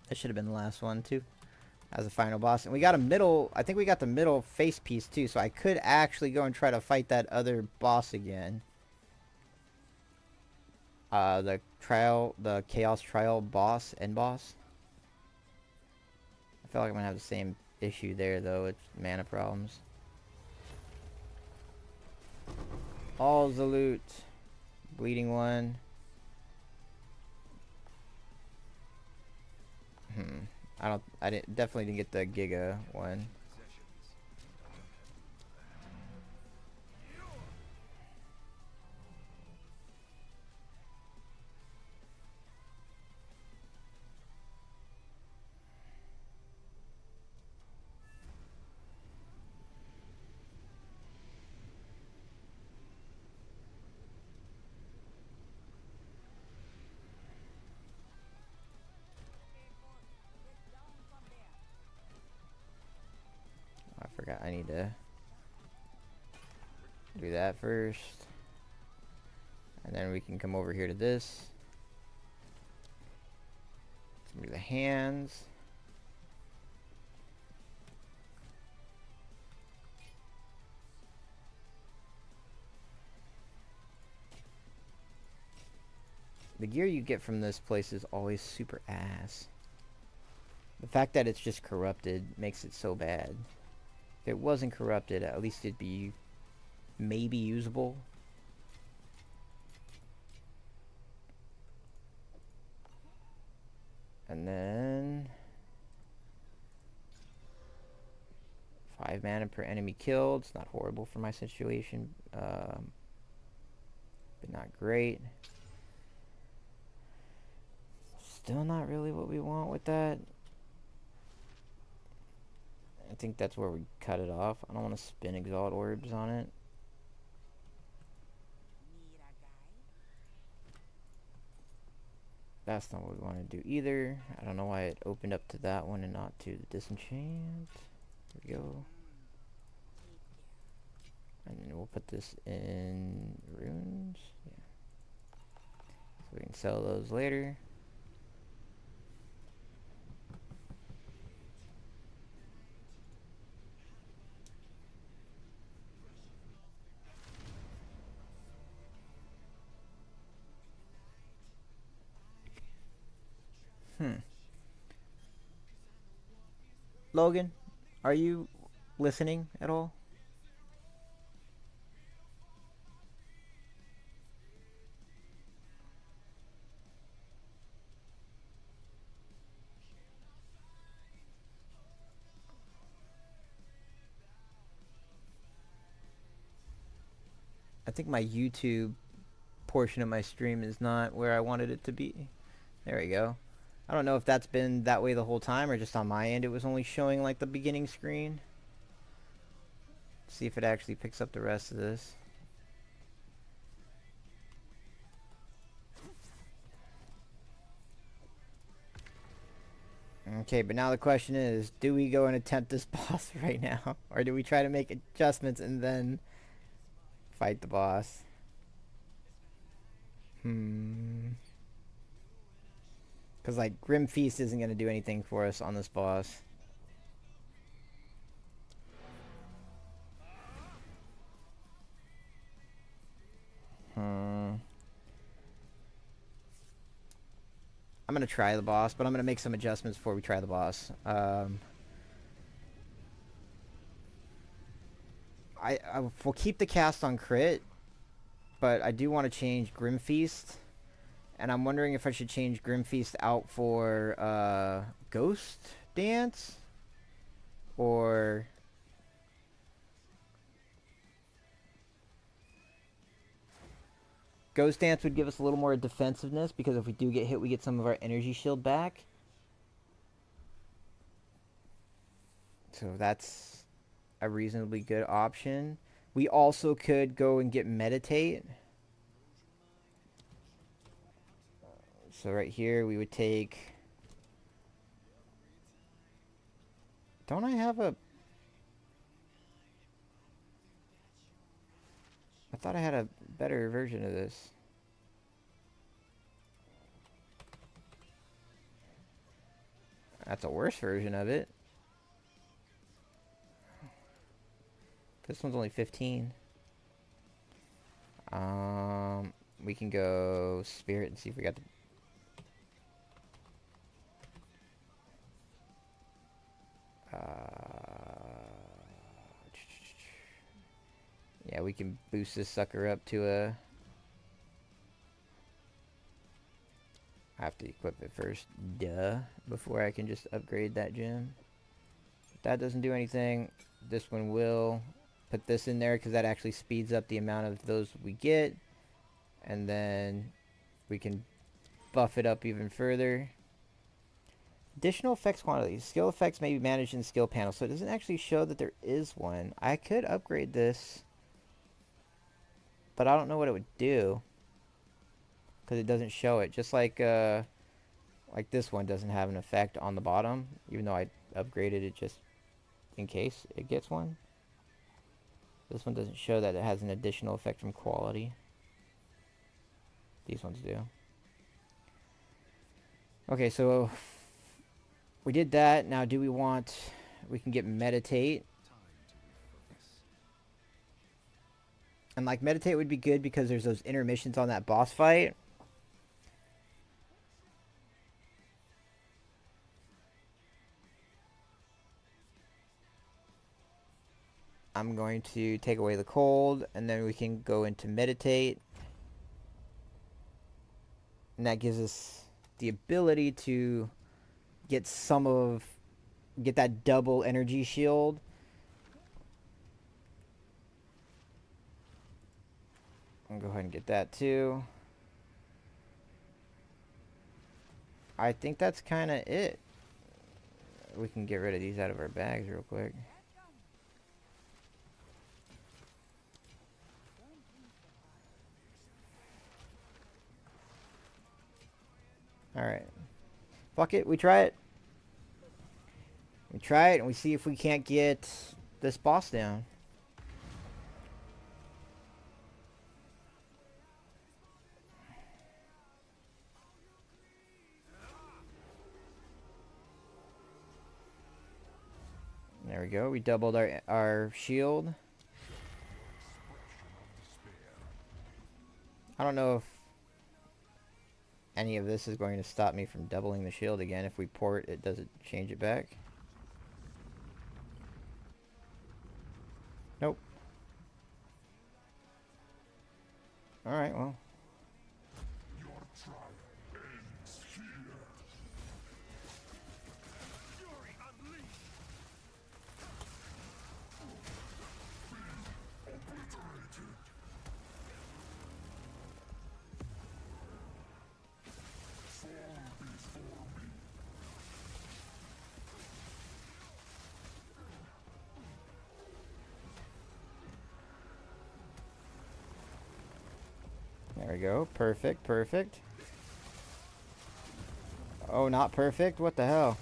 That should have been the last one too, as a final boss. And we got a middle, I think we got the middle face piece too, so I could actually go and try to fight that other boss again. The Chaos Trial boss, end boss. I feel like I'm gonna have the same issue there though, it's mana problems. All the loot. Bleeding one. I definitely didn't get the Giga one. I forgot I need to do that first. And then we can come over here to this. Do the hands. The gear you get from this place is always super ass. The fact that it's just corrupted makes it so bad. If it wasn't corrupted, at least it'd be maybe usable. And then 5 mana per enemy killed. It's not horrible for my situation, but not great. Still not really what we want with that. I think that's where we cut it off. I don't want to spin Exalt Orbs on it. That's not what we want to do either. I don't know why it opened up to that one and not to the Disenchant. There we go. And then we'll put this in runes. Yeah. So we can sell those later. Logan, are you listening at all? I think my YouTube portion of my stream is not where I wanted it to be. There we go. I don't know if that's been that way the whole time or just on my end it was only showing like the beginning screen. See if it actually picks up the rest of this. Okay, but now the question is, do we go and attempt this boss right now? Or do we try to make adjustments and then fight the boss? Because, like, Grim Feast isn't going to do anything for us on this boss. I'm going to try the boss, but I'm going to make some adjustments before we try the boss. I will keep the cast on crit, but I do want to change Grim Feast. And I'm wondering if I should change Grim Feast out for Ghost Dance or Ghost Dance would give us a little more defensiveness because if we do get hit, we get some of our energy shield back. So that's a reasonably good option. We also could go and get Meditate. So right here we would take... Don't I have a... I thought I had a better version of this. That's a worse version of it. This one's only 15. We can go Spirit and see if we got the... yeah, we can boost this sucker up to a... I have to equip it first, duh, before I can just upgrade that gem. If that doesn't do anything, this one will. Put this in there because that actually speeds up the amount of those we get. And then we can buff it up even further. Additional effects quantities. Skill effects may be managed in the skill panel, so it doesn't actually show that there is one. I could upgrade this, but I don't know what it would do because it doesn't show it. Just like this one doesn't have an effect on the bottom, even though I upgraded it just in case it gets one. This one doesn't show that it has an additional effect from quality. These ones do. Okay, so we did that. Now do we want... We can get Meditate. And like Meditate would be good because there's those intermissions on that boss fight. I'm going to take away the cold, and then we can go into Meditate. And that gives us the ability to get get that double energy shield. I'll go ahead and get that too. I think that's kind of it. We can get rid of these out of our bags real quick. Alright. Fuck it, we try it. We try it and we see if we can't get this boss down. There we go, we doubled our shield. I don't know if any of this is going to stop me from doubling the shield again. If we port, it doesn't change it back. Nope. Alright, well. we go. Perfect, perfect. Oh, not perfect? What the hell?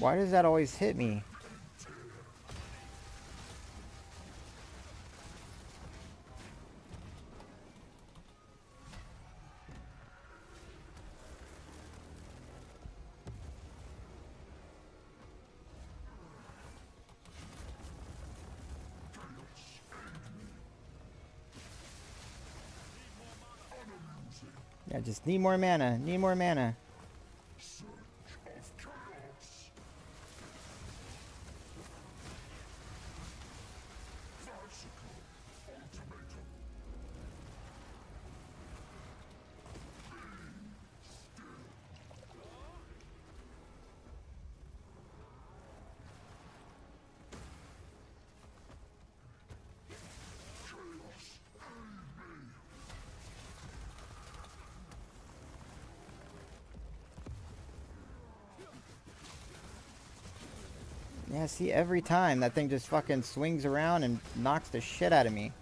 Why does that always hit me? Yeah, just need more mana. Need more mana. Yeah, see, every time that thing just fucking swings around and knocks the shit out of me.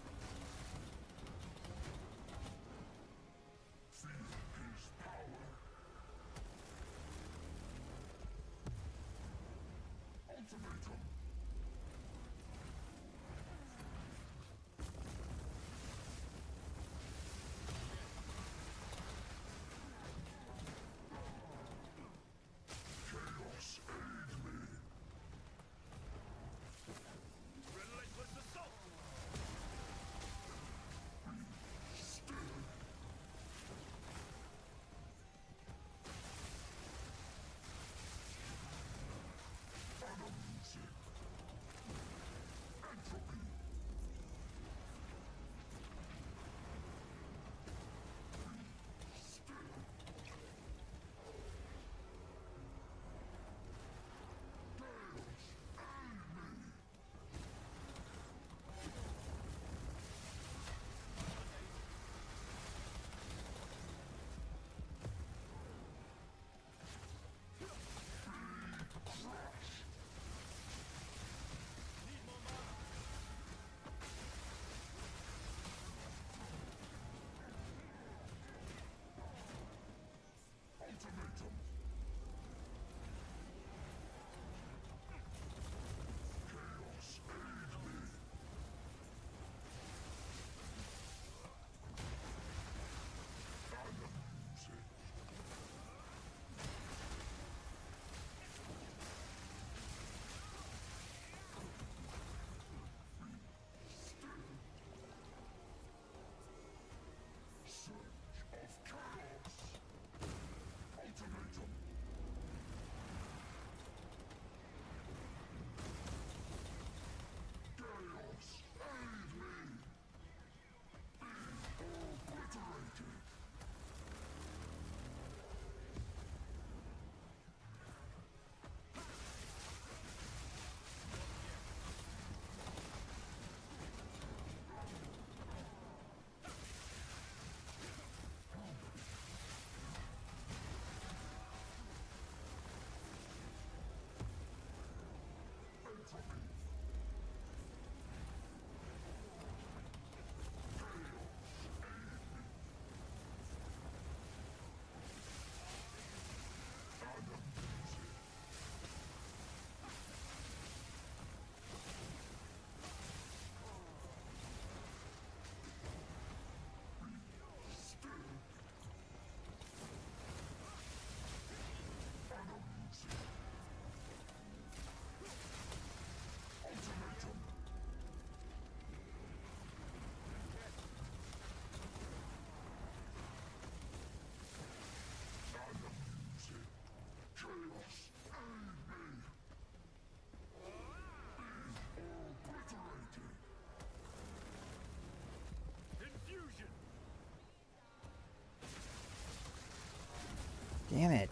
Damn it.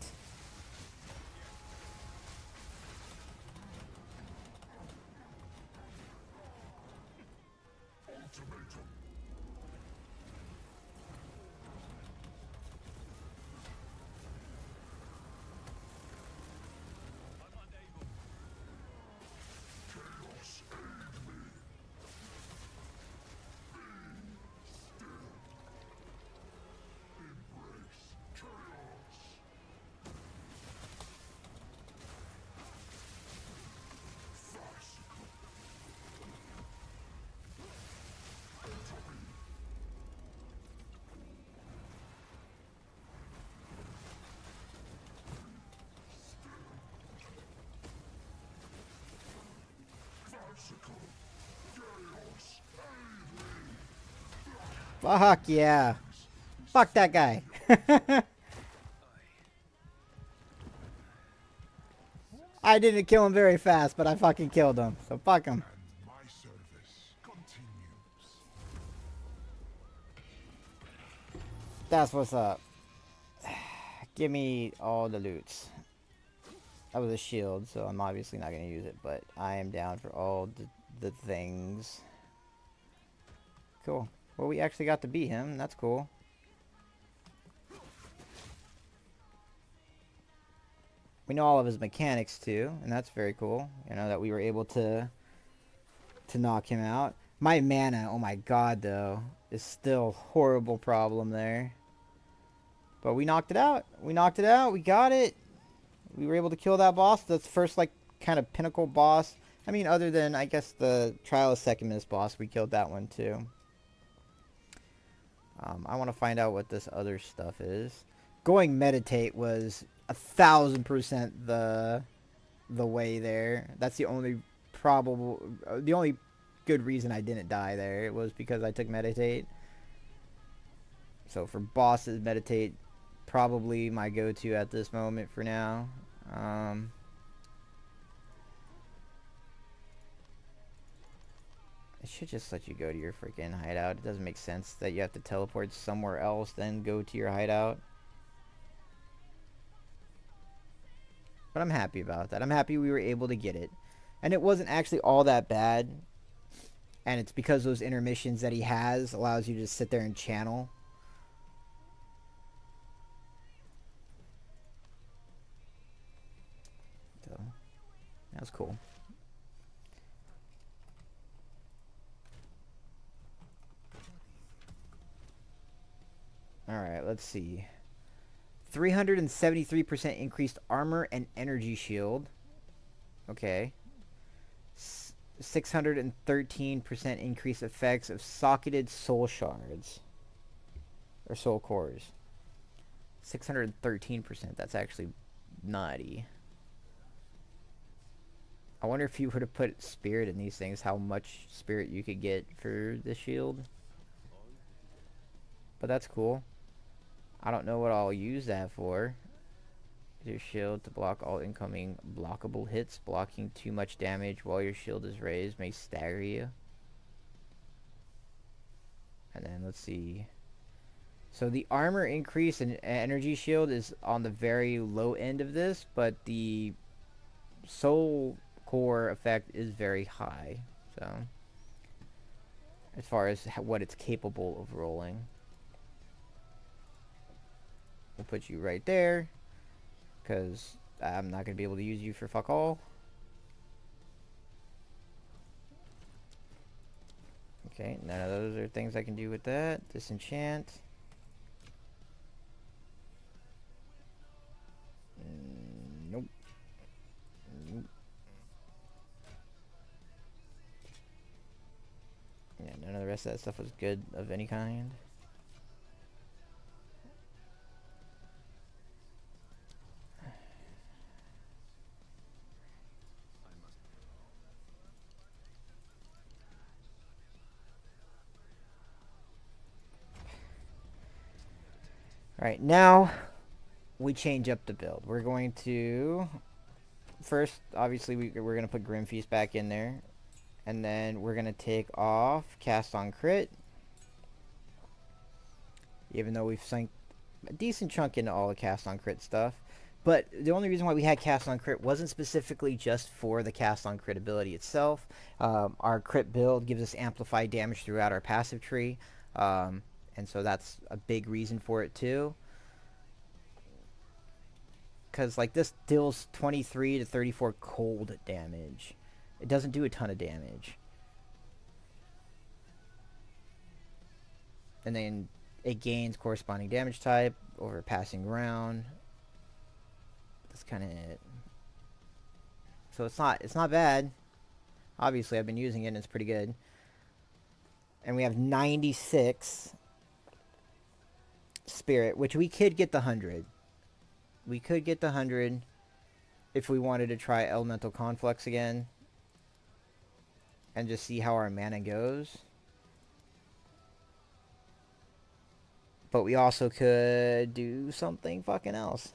Fuck yeah. Fuck that guy. I didn't kill him very fast, but I fucking killed him. So fuck him. That's what's up. Give me all the loots. That was a shield, so I'm obviously not going to use it, but I am down for all the things. Cool. Well, we actually got to beat him. That's cool. We know all of his mechanics, too, and that's very cool. You know, that we were able to knock him out. My mana, oh my god, though, is still a horrible problem there. But we knocked it out. We knocked it out. We got it. We were able to kill that boss. That's the first, like, kind of pinnacle boss. I mean, other than, I guess, the Trial of Secumus boss, we killed that one, too. I want to find out what this other stuff is. Going meditate was 1000% the way there. That's the only the only good reason I didn't die there. It was because I took meditate. So for bosses, meditate probably my go-to at this moment for now. It should just let you go to your freaking hideout. It doesn't make sense that you have to teleport somewhere else, then go to your hideout. But I'm happy about that. I'm happy we were able to get it. And it wasn't actually all that bad. And it's because those intermissions that he has allows you to just sit there and channel. So, that was cool. Alright, let's see. 373% increased armor and energy shield. Okay. 613% increased effects of socketed soul shards. Or soul cores. 613%. That's actually nutty. I wonder if you were to put spirit in these things, how much spirit you could get for the shield. But that's cool. I don't know what I'll use that for. Your shield to block all incoming blockable hits. Blocking too much damage while your shield is raised may stagger you. And then let's see. So the armor increase and energy shield is on the very low end of this, but the soul core effect is very high. So as far as what it's capable of rolling. We'll put you right there, because I'm not going to be able to use you for fuck all. Okay, none of those are things I can do with that. Disenchant. Nope. Nope. Yeah, none of the rest of that stuff was good of any kind. Alright, now we change up the build. We're going to... First, obviously, we're going to put Grim Feast back in there. And then we're going to take off Cast on Crit. Even though we've a decent chunk into all the cast on crit stuff. But the only reason why we had cast on crit wasn't specifically just for the cast on crit ability itself. Our crit build gives us amplified damage throughout our passive tree. And so that's a big reason for it too. Because like this deals 23 to 34 cold damage. It doesn't do a ton of damage. And then it gains corresponding damage type over a passing round. That's kind of it. So it's not bad. Obviously, I've been using it and it's pretty good. And we have 96 spirit, which we could get the 100. We could get the 100 if we wanted to try elemental conflux again and just see how our mana goes. But we also could do something fucking else.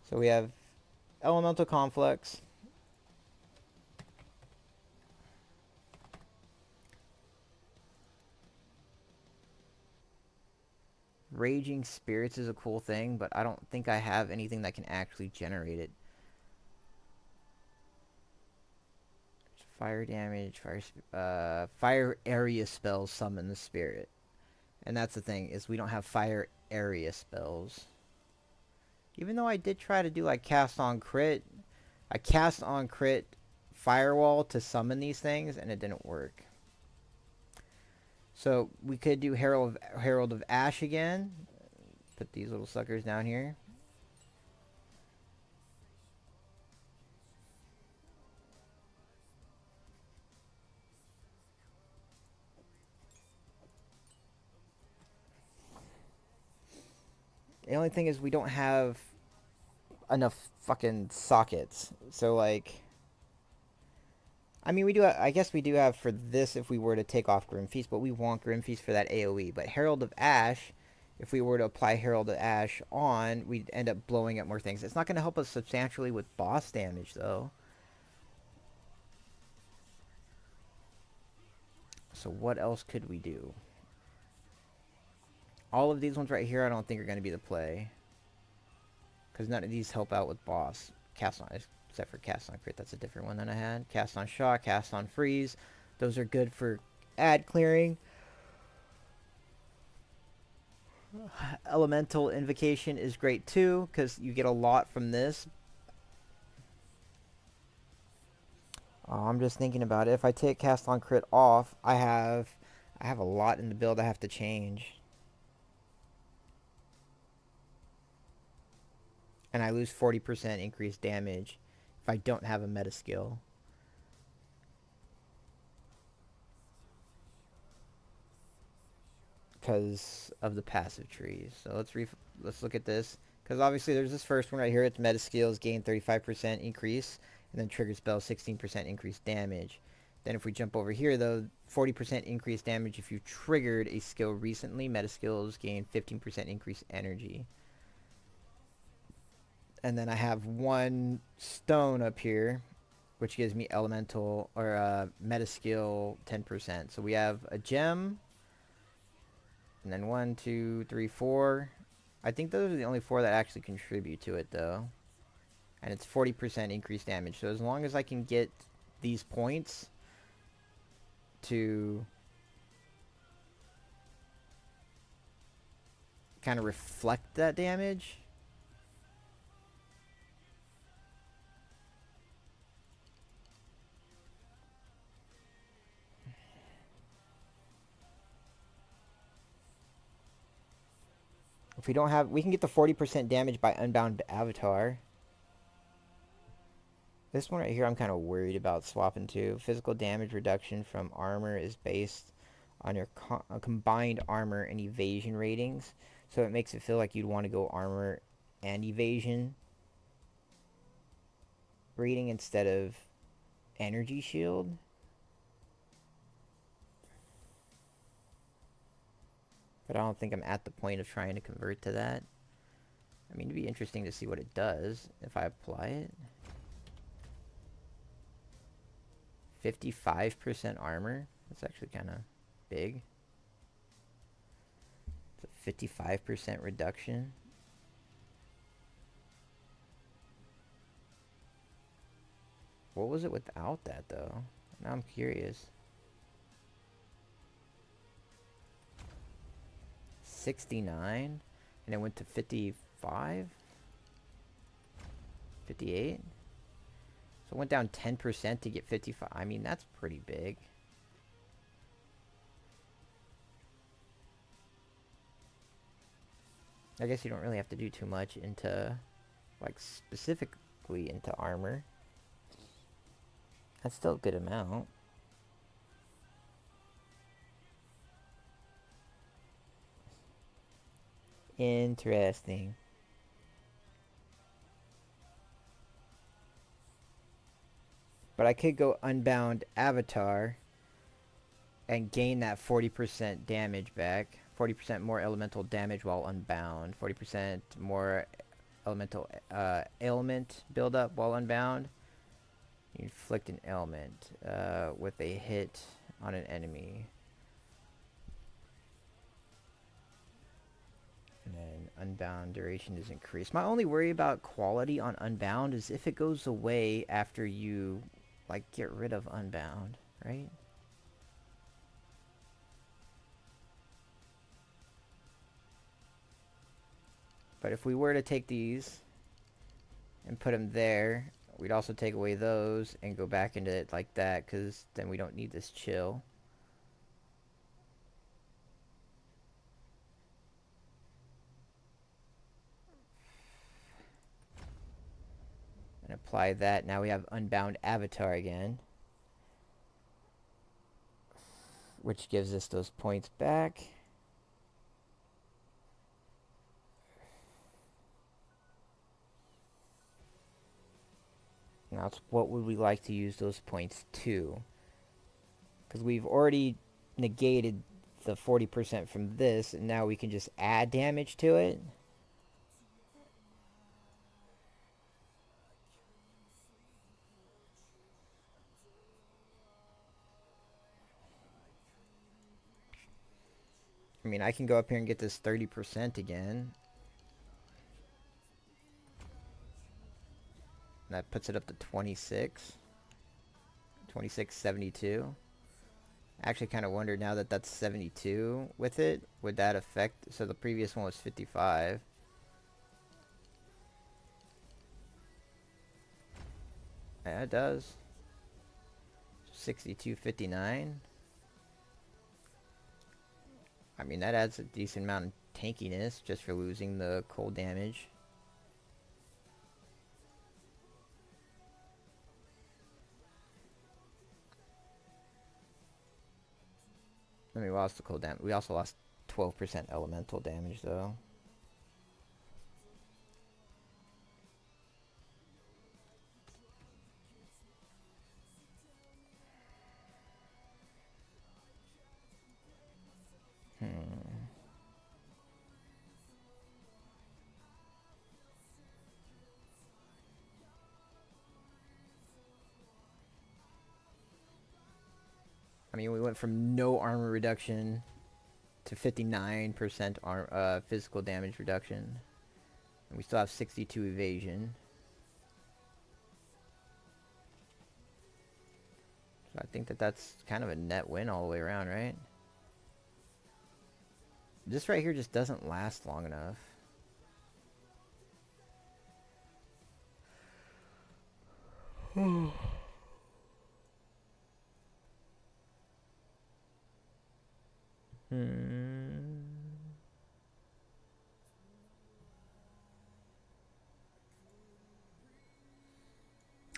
So we have elemental conflux. Raging spirits is a cool thing, but I don't think I have anything that can actually generate it. Fire damage, fire area spells summon the spirit. And that's the thing, is we don't have fire area spells. Even though I did try to do like cast on crit, I cast on crit firewall to summon these things and it didn't work. So we could do Herald of Ash again. Put these little suckers down here. The only thing is we don't have enough fucking sockets. So like, I mean, we do. I guess we do have for this if we were to take off Grim Feast, but we want Grim Feast for that AOE. But Herald of Ash, if we were to apply Herald of Ash on, we'd end up blowing up more things. It's not going to help us substantially with boss damage, though. So what else could we do? All of these ones right here I don't think are going to be the play. Because none of these help out with boss. Cast on, except for Cast on Crit. That's a different one than I had. Cast on Shock, Cast on Freeze. Those are good for ad clearing. Elemental Invocation is great too, because you get a lot from this. I'm just thinking about it. If I take Cast on Crit off, I have a lot in the build I have to change. And I lose 40% increased damage if I don't have a meta skill. Because of the passive trees. So let's look at this. Because obviously there's this first one right here. It's meta skills gain 35% increase. And then trigger spell 16% increased damage. Then if we jump over here though, 40% increased damage if you triggered a skill recently. Meta skills gain 15% increased energy. And then I have one stone up here, which gives me elemental or meta skill 10%. So we have a gem, and then 1, 2, 3, 4. I think those are the only 4 that actually contribute to it, though. And it's 40% increased damage. So as long as I can get these points to kind of reflect that damage. If we don't have, we can get the 40% damage by Unbound Avatar. This one right here I'm kind of worried about swapping to. Physical damage reduction from armor is based on your combined armor and evasion ratings. So it makes it feel like you'd want to go armor and evasion rating instead of energy shield. But I don't think I'm at the point of trying to convert to that. I mean, it'd be interesting to see what it does if I apply it. 55% armor. That's actually kind of big. It's 55% reduction. What was it without that, though? Now I'm curious. 69? And it went to 55? 58? So it went down 10% to get 55. I mean, that's pretty big. I guess you don't really have to do too much into, like, specifically into armor. That's still a good amount. Interesting. But I could go Unbound Avatar and gain that 40% damage back. 40% more elemental damage while unbound. 40% more elemental ailment buildup while unbound. You inflict an ailment with a hit on an enemy. And then unbound duration is increased. My only worry about quality on unbound is if it goes away after you like get rid of unbound, right? But if we were to take these and put them there, we'd also take away those and go back into it like that, because then we don't need this chill. And apply that. Now we have Unbound Avatar again, which gives us those points back. Now, it's what would we like to use those points to? Because we've already negated the 40% from this, and now we can just add damage to it. I mean, I can go up here and get this 30% again. And that puts it up to 26. 2672. I actually kind of wonder now that that's 72 with it. Would that affect... So the previous one was 55. Yeah, it does. 6259. I mean, that adds a decent amount of tankiness just for losing the cold damage. I mean, we lost the cold damage. We also lost 12% elemental damage, though. I mean, we went from no armor reduction to 59% physical damage reduction. And we still have 62 evasion. So I think that that's kind of a net win all the way around, right? This right here just doesn't last long enough.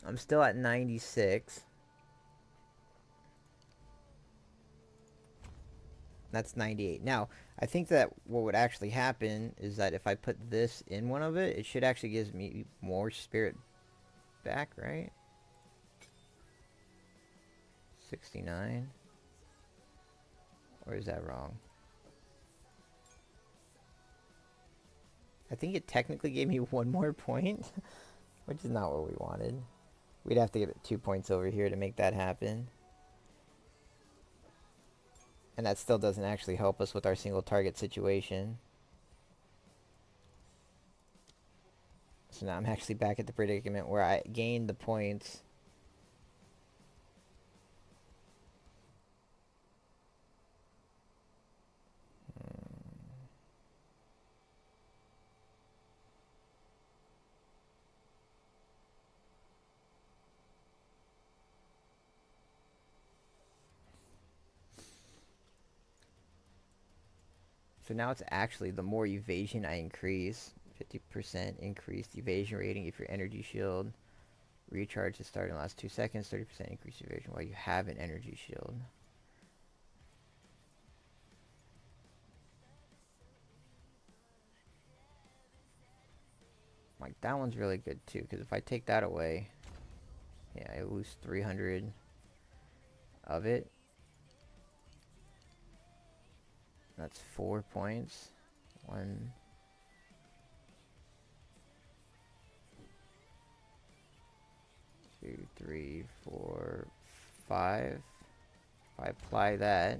I'm still at 96. That's 98. Now, I think that what would actually happen is that if I put this in one of it, it should actually give me more spirit back, right? 69. Or is that wrong? I think it technically gave me one more point, which is not what we wanted. We'd have to give it 2 points over here to make that happen. And that still doesn't actually help us with our single target situation. So now I'm actually back at the predicament where I gained the points. So now it's actually the more evasion I increase, 50% increased evasion rating if your energy shield recharge to start in the last 2 seconds, 30% increased evasion while you have an energy shield. Like, that one's really good too, because if I take that away, yeah, I lose 300 of it. That's 4 points. 1, 2, 3, 4, 5. If I apply that,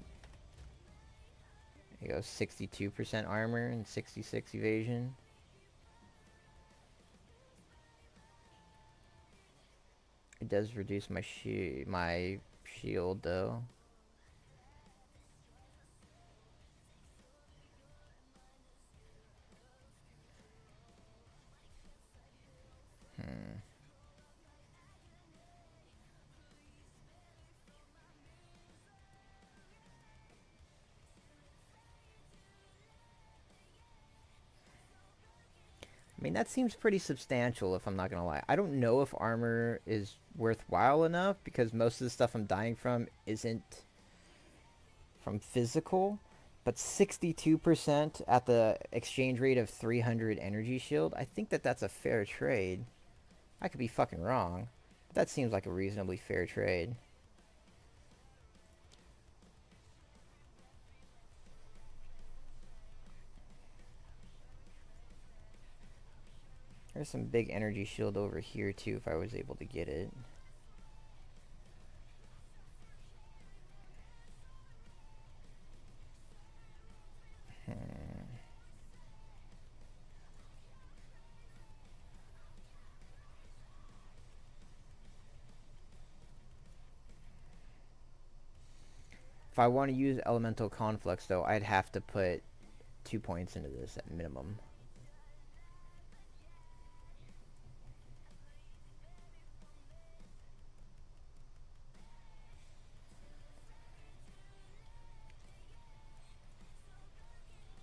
it goes 62% armor and 66 evasion. It does reduce my shield though. I mean, that seems pretty substantial if I'm not gonna lie. I don't know if armor is worthwhile enough because most of the stuff I'm dying from isn't from physical. But 62% at the exchange rate of 300 energy shield, I think that that's a fair trade. I could be fucking wrong, but that seems like a reasonably fair trade. There's some big energy shield over here too if I was able to get it. If I want to use elemental conflicts though, I'd have to put 2 points into this at minimum.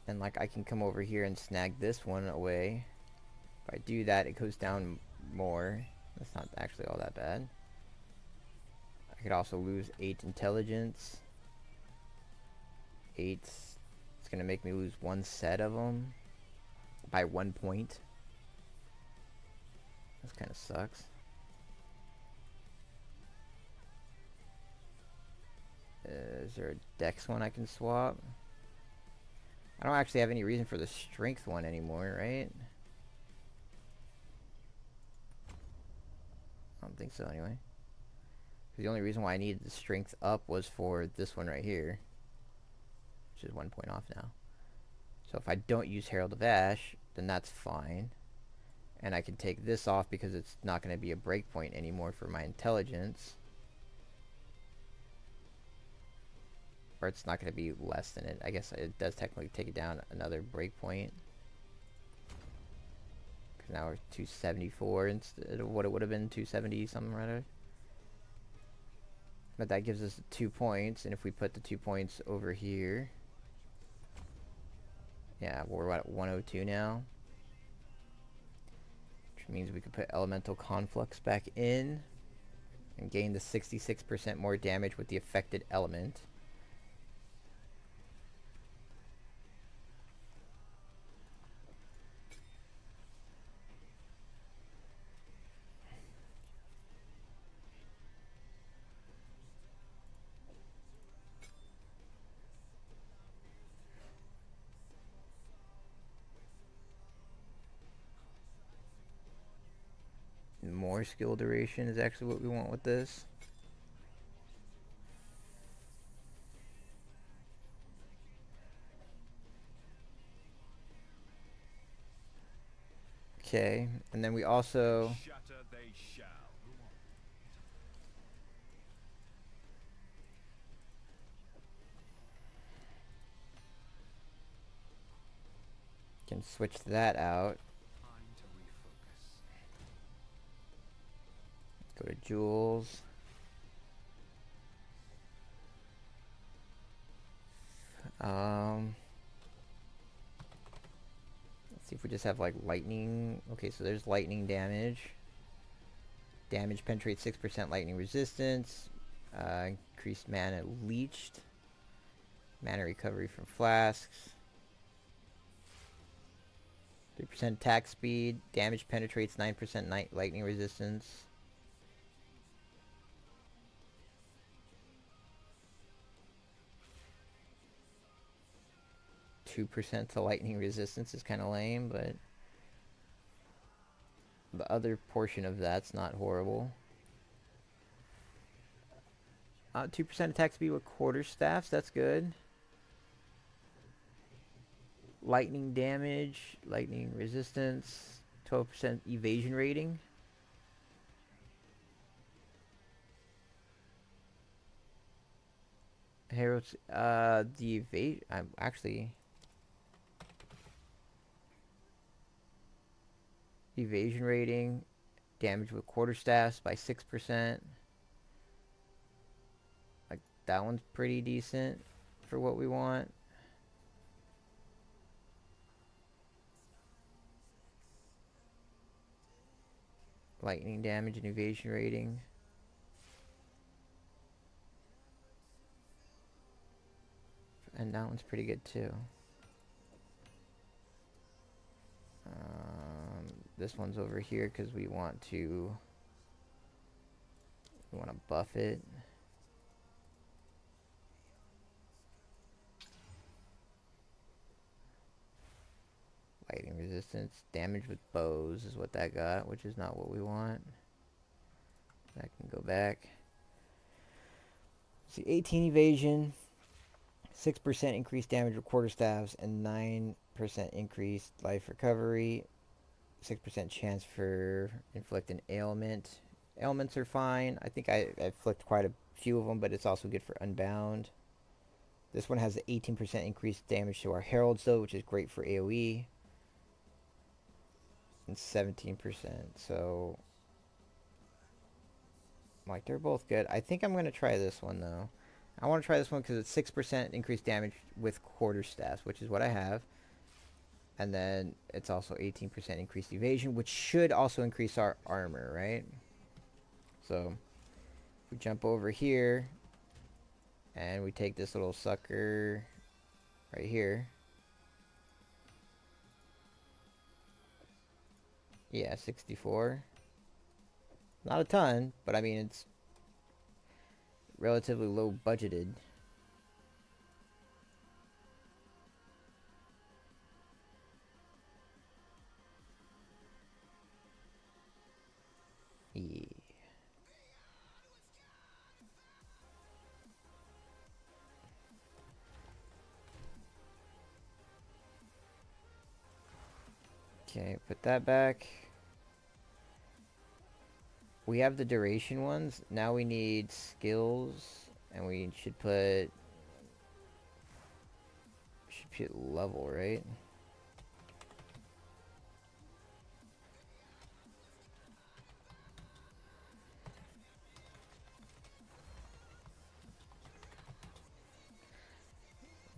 And like I can come over here and snag this one away. If I do that, it goes down more. That's not actually all that bad. I could also lose 8 intelligence. 8. It's gonna make me lose 1 set of them by 1 point. This kind of sucks. Is there a dex one I can swap? I don't actually have any reason for the strength one anymore, right? I don't think so anyway. The only reason why I needed the strength up was for this one right here, which is 1 point off now. So if I don't use Herald of Ash, then that's fine. And I can take this off because it's not going to be a breakpoint anymore for my intelligence. Or it's not going to be less than it. I guess it does technically take it down another breakpoint. Because now we're 274 instead of what it would have been, 270 something rather. But that gives us 2 points. And if we put the 2 points over here. Yeah, we're at 102 now. Which means we could put elemental conflux back in. And gain the 66% more damage with the affected element. More skill duration is actually what we want with this. Okay, and then we also can switch that out. Go to jewels. Let's see if we just have like lightning. Okay, so there's lightning damage. Damage penetrates 6% lightning resistance. Increased mana leached. Mana recovery from flasks. 3% attack speed. Damage penetrates 9% lightning resistance. %2 to lightning resistance is kind of lame, but the other portion of that's not horrible. 2% attack speed with quarterstaffs, that's good. Lightning damage, lightning resistance, 12% evasion rating. Herald's, the evade, I'm actually... Evasion rating, damage with quarterstaffs by 6%. Like, that one's pretty decent for what we want. Lightning damage and evasion rating. And that one's pretty good too. This one's over here because we want to buff it. Lightning resistance, damage with bows is what that got, which is not what we want. That can go back. See, 18 evasion, 6% increased damage with quarterstaffs, and 9% increased life recovery. 6% chance for inflict an ailment. Ailments are fine. I think I've flicked quite a few of them, but it's also good for Unbound. This one has 18% increased damage to our heralds, though, which is great for AoE. And 17%. So, like, they're both good. I think I'm going to try this one, though. I want to try this one because it's 6% increased damage with quarterstaffs, which is what I have. And then it's also 18% increased evasion, which should also increase our armor, right? So, if we jump over here, and we take this little sucker right here. Yeah, 64. Not a ton, but I mean, it's relatively low budgeted. Yeah. Okay, put that back. We have the duration ones. Now we need skills, and we should put level, right?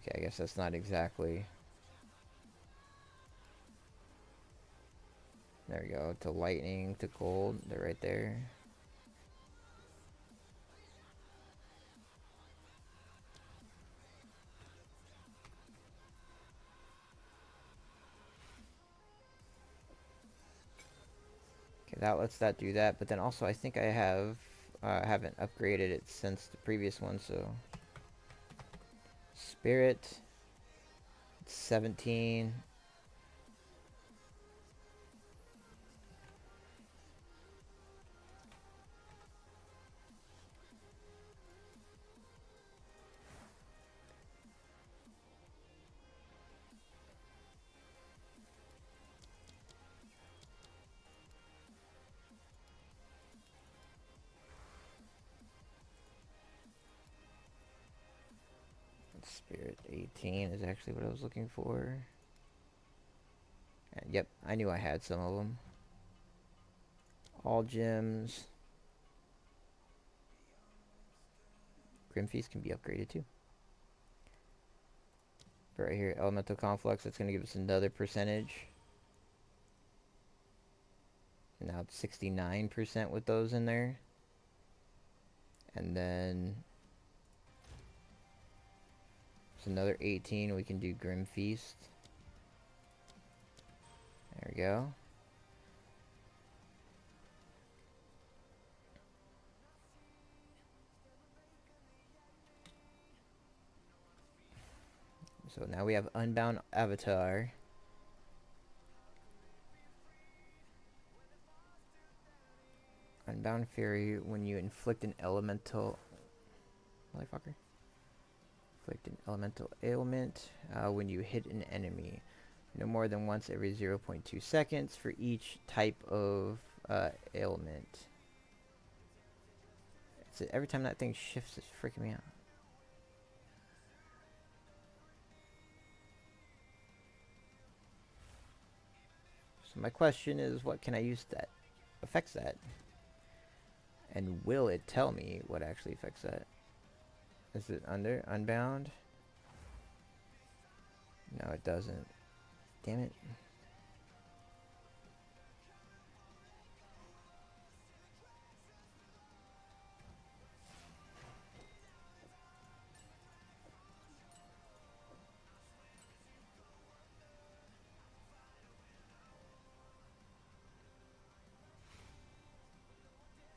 Okay, I guess that's not exactly. There we go. To lightning, to gold. They're right there. Okay, that lets that do that. But then also, I think I haven't upgraded it since the previous one. So spirit, 17. Spirit 18 is actually what I was looking for. And yep, I knew I had some of them. All gems. Grim Feast can be upgraded too. But right here, Elemental Conflux, that's going to give us another percentage. Now it's 69% with those in there. And then it's another 18. We can do Grim Feast. There we go. So now we have Unbound Avatar. Unbound Fury, when you inflict an elemental... Motherfucker. Inflict an elemental ailment when you hit an enemy. No more than once every 0.2 seconds for each type of ailment. So every time that thing shifts, it's freaking me out. So my question is, what can I use that affects that? And will it tell me what actually affects that? Is it under Unbound? No, it doesn't. Damn it.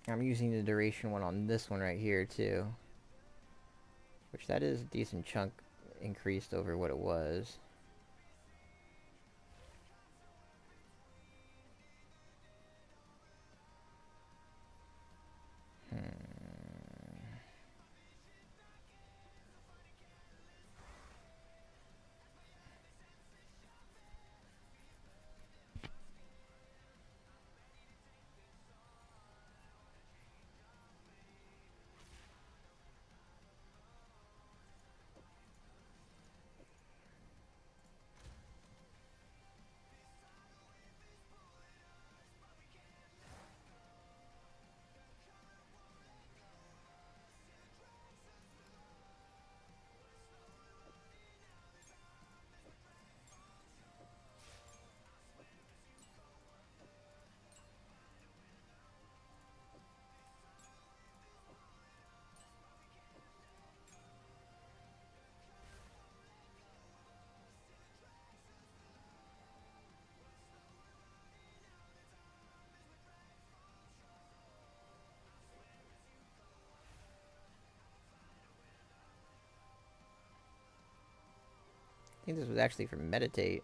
I'm using the duration one on this one right here too. Which that is a decent chunk increased over what it was. I think this was actually for meditate.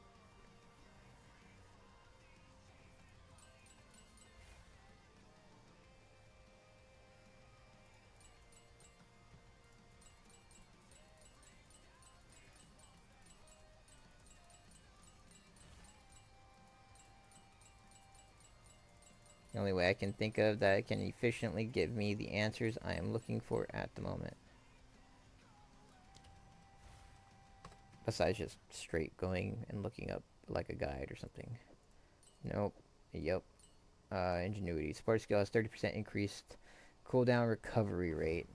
The only way I can think of that can efficiently give me the answers I am looking for at the moment. Besides just straight going and looking up like a guide or something. Nope. Yep. Ingenuity. Support skill has 30% increased cooldown recovery rate.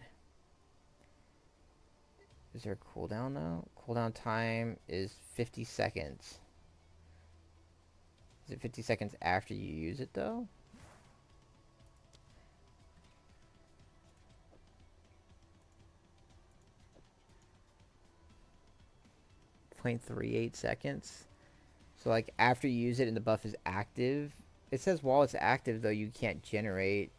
Is there a cooldown though? Cooldown time is 50 seconds. Is it 50 seconds after you use it though? 0.38 seconds. So like after you use it and the buff is active, it says while it's active though you can't generate.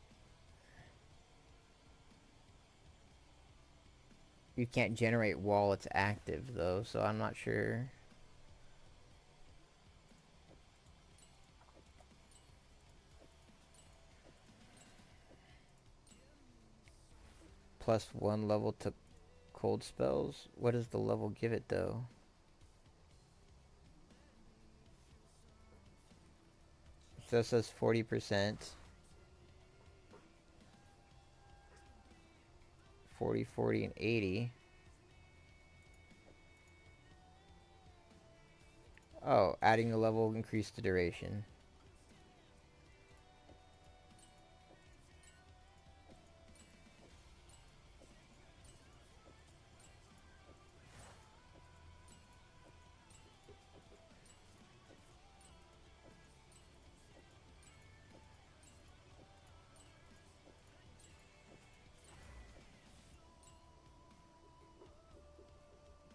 You can't generate while it's active though, so I'm not sure. +1 level to cold spells. What does the level give it though? So it says 40%. 40, 40, and 80. Oh, adding a level increased the duration.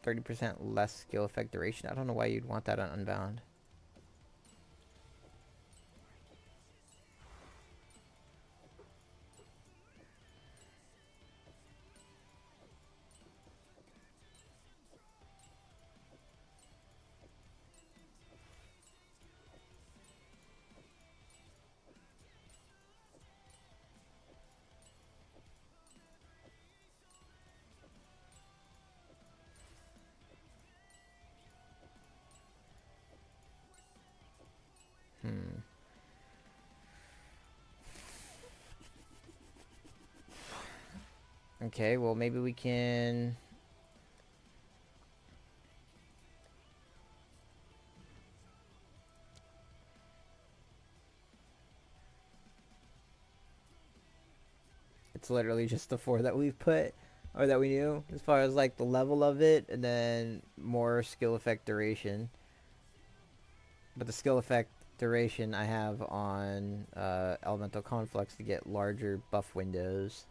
%30 less skill effect duration. I don't know why you'd want that on Unbound. Hmm. Okay, well maybe we can... It's literally just the 4 that we've put, or that we knew, as far as like the level of it, and then more skill effect duration. But the skill effect duration I have on Elemental Conflux to get larger buff windows.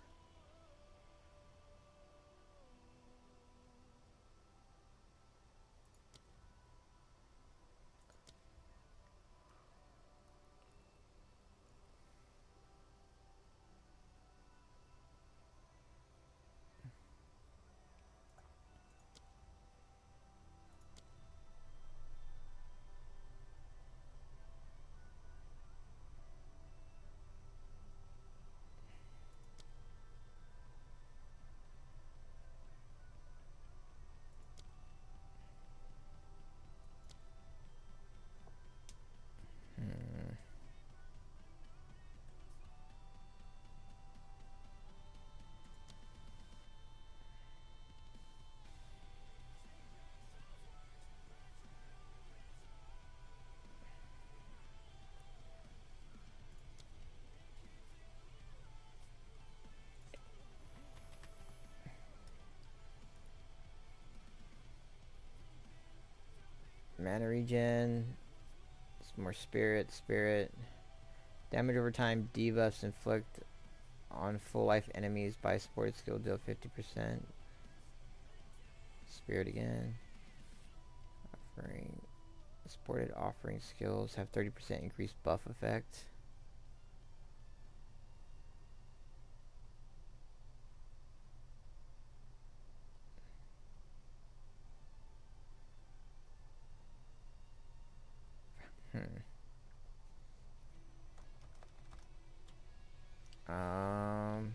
Hmm. Mana regen. Some more spirit. Damage over time, debuffs inflict on full life enemies by supported skill deal 50%. Spirit again. Offering. Supported offering skills have 30% increased buff effect. Hmm. Um...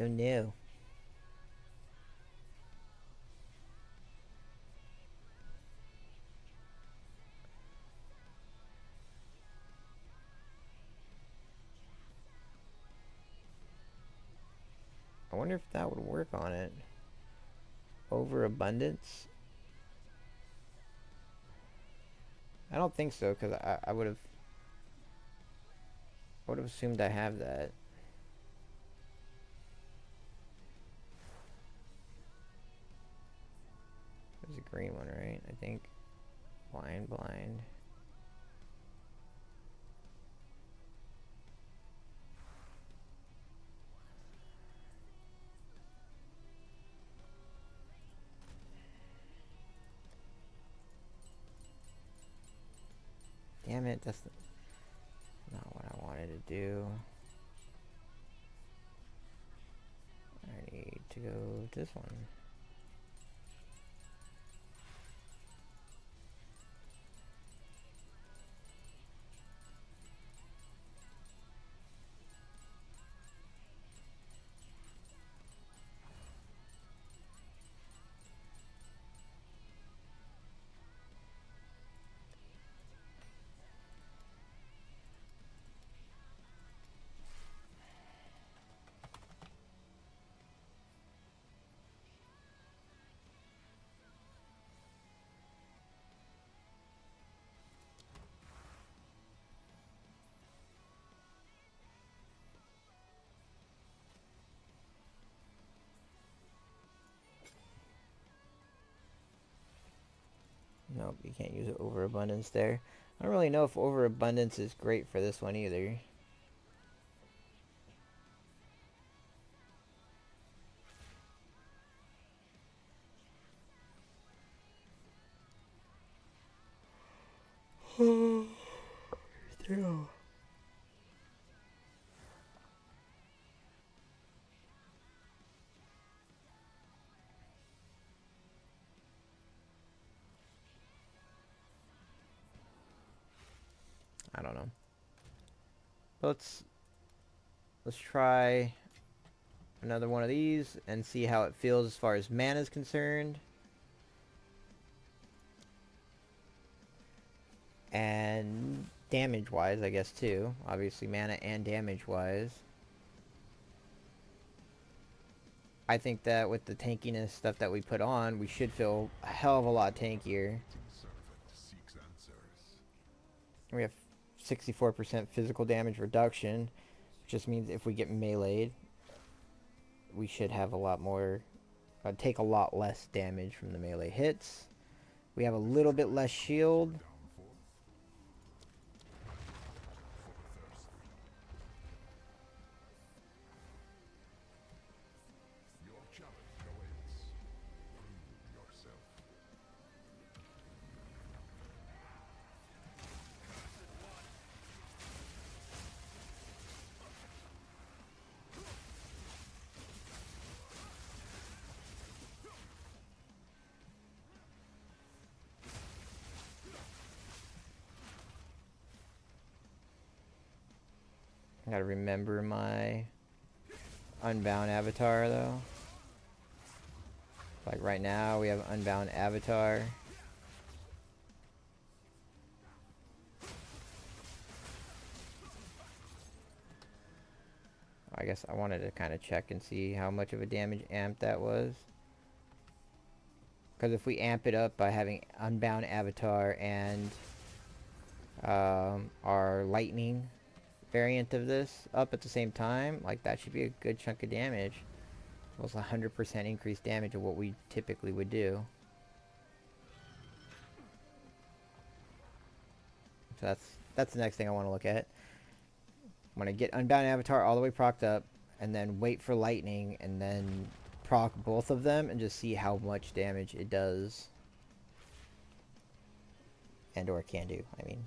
No. I wonder if that would work on it. Overabundance? I don't think so, because I would have assumed I have that. There's a green one, right? I think. Blind. Damn it, that's not what I wanted to do. I need to go to this one. Nope, you can't use overabundance there. I don't really know if overabundance is great for this one either. I don't know. Let's try another one of these and see how it feels as far as mana is concerned. And damage wise, I guess too. Obviously mana and damage wise. I think that with the tankiness stuff that we put on, we should feel a hell of a lot tankier. We have 64% physical damage reduction, which just means if we get meleeed, we should have a lot more, take a lot less damage from the melee hits. We have a little bit less shield. I gotta remember my Unbound avatar though. Like right now we have Unbound avatar. I guess I wanted to kind of check and see how much of a damage amp that was. Because if we amp it up by having Unbound avatar and our lightning variant of this up at the same time, like that should be a good chunk of damage. Almost 100% increased damage of what we typically would do. So that's the next thing I want to look at. I'm gonna get Unbound Avatar all the way procced up, and then wait for lightning, and then proc both of them, and just see how much damage it does, and or can do. I mean.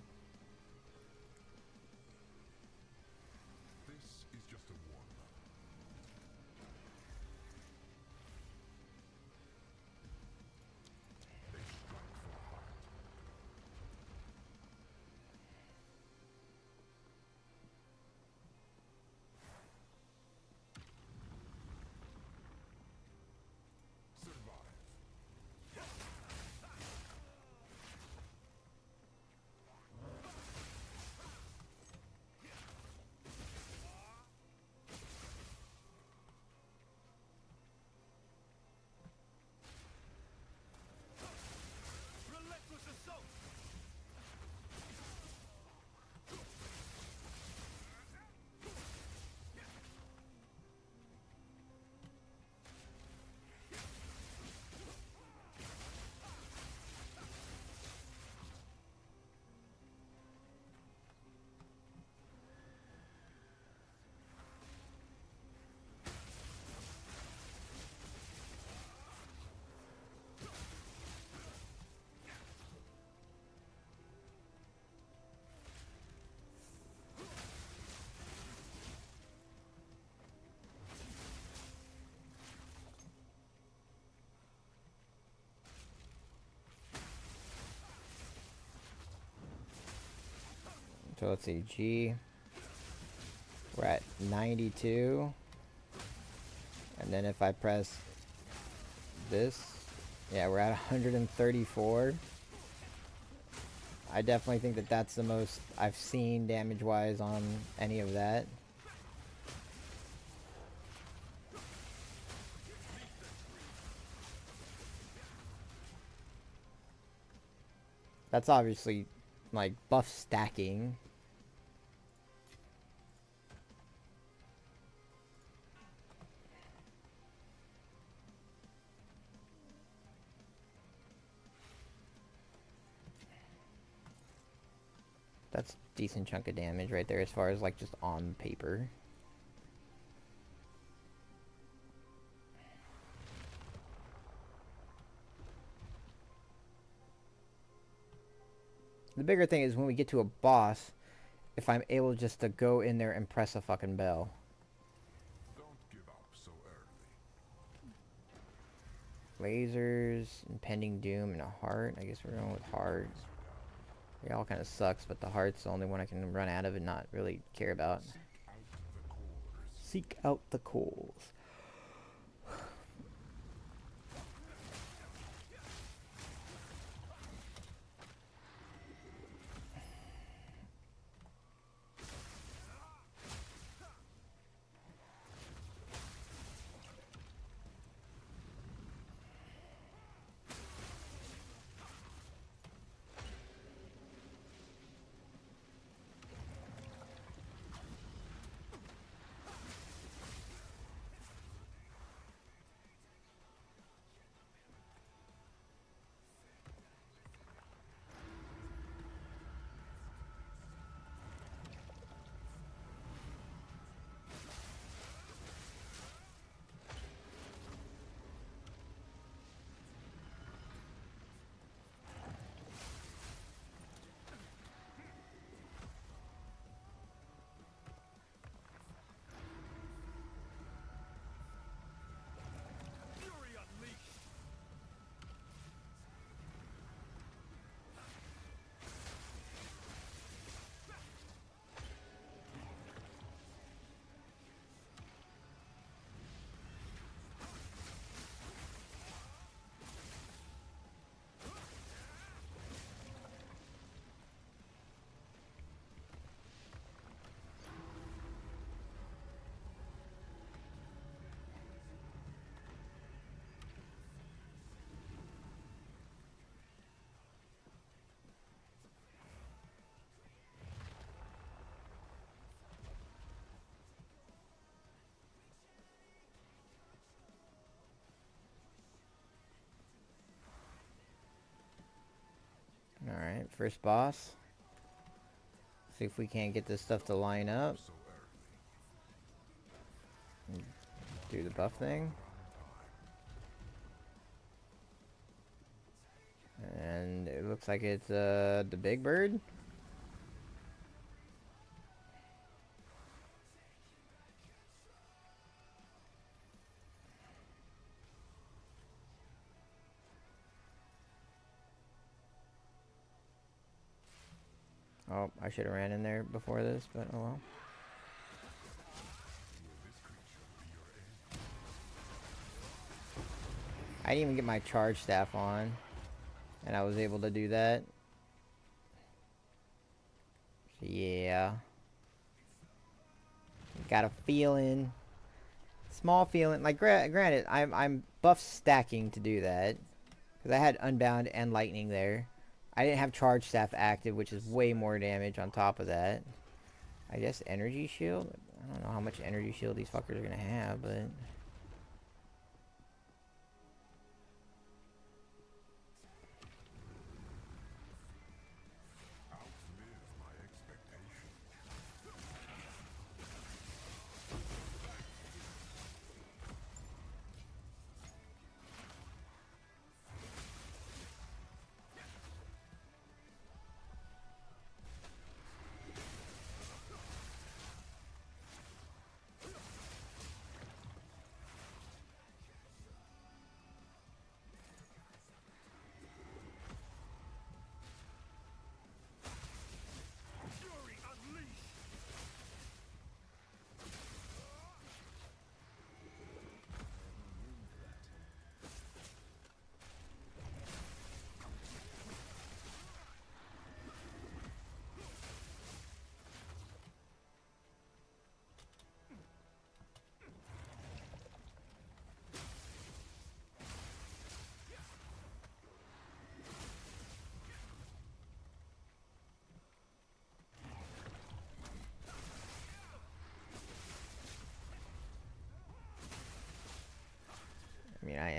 So let's see, G. We're at 92. And then if I press this, yeah, we're at 134. I definitely think that that's the most I've seen damage-wise on any of that. That's obviously, like, buff stacking. That's a decent chunk of damage right there as far as, like, just on paper. The bigger thing is when we get to a boss, if I'm able just to go in there and press a fucking bell.
Don't give up so early.
Lasers, impending doom, and a heart. I guess we're going with heart. It all kind of sucks, but the heart's the only one I can run out of and not really care about. Seek out the coals. Alright, first boss. See if we can't get this stuff to line up. Do the buff thing. And it looks like it's the big bird. Oh, I should have ran in there before this, but oh well. I didn't even get my charge staff on, and I was able to do that. So yeah. Got a feeling. Small feeling. Like, granted, I'm buff stacking to do that. Because I had Unbound and Lightning there. I didn't have Charge Staff active, which is way more damage on top of that. I guess Energy Shield? I don't know how much Energy Shield these fuckers are going to have, but...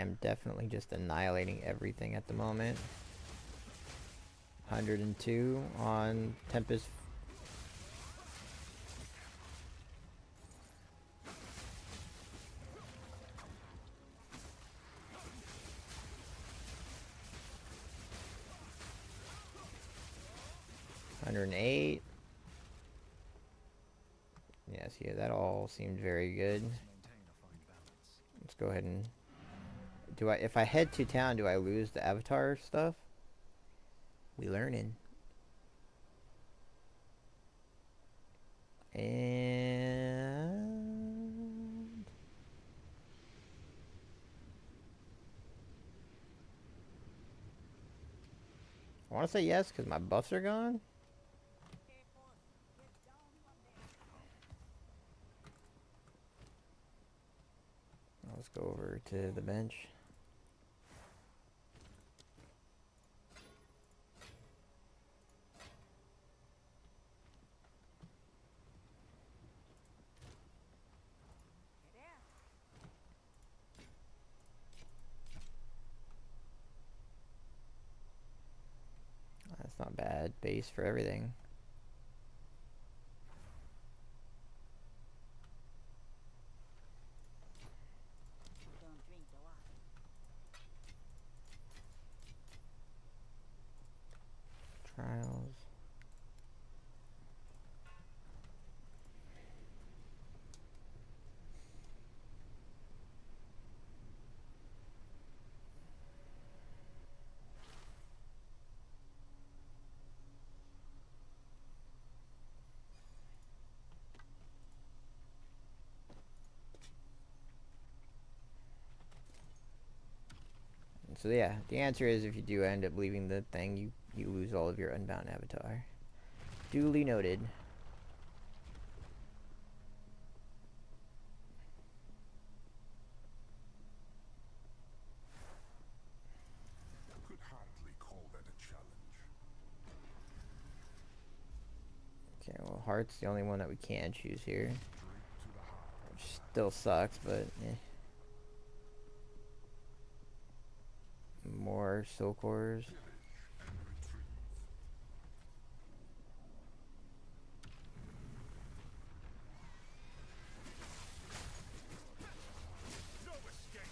am definitely just annihilating everything at the moment. 102 on Tempest. $108. Yes, yeah, that all seemed very good. Let's go ahead and if I head to town, do I lose the avatar stuff? We learning. And I want to say yes because my buffs are gone. Let's go over to the bench. That's not bad. Base for everything. Trials. So yeah, the answer is if you do end up leaving the thing, you lose all of your unbound avatar. Duly noted.
Could hardly call that a challenge.
Okay, well, Heart's the only one that we can choose here.
Straight to the heart.
Which still sucks, but eh. More soul cores.
Pillage and retrieve. No escape.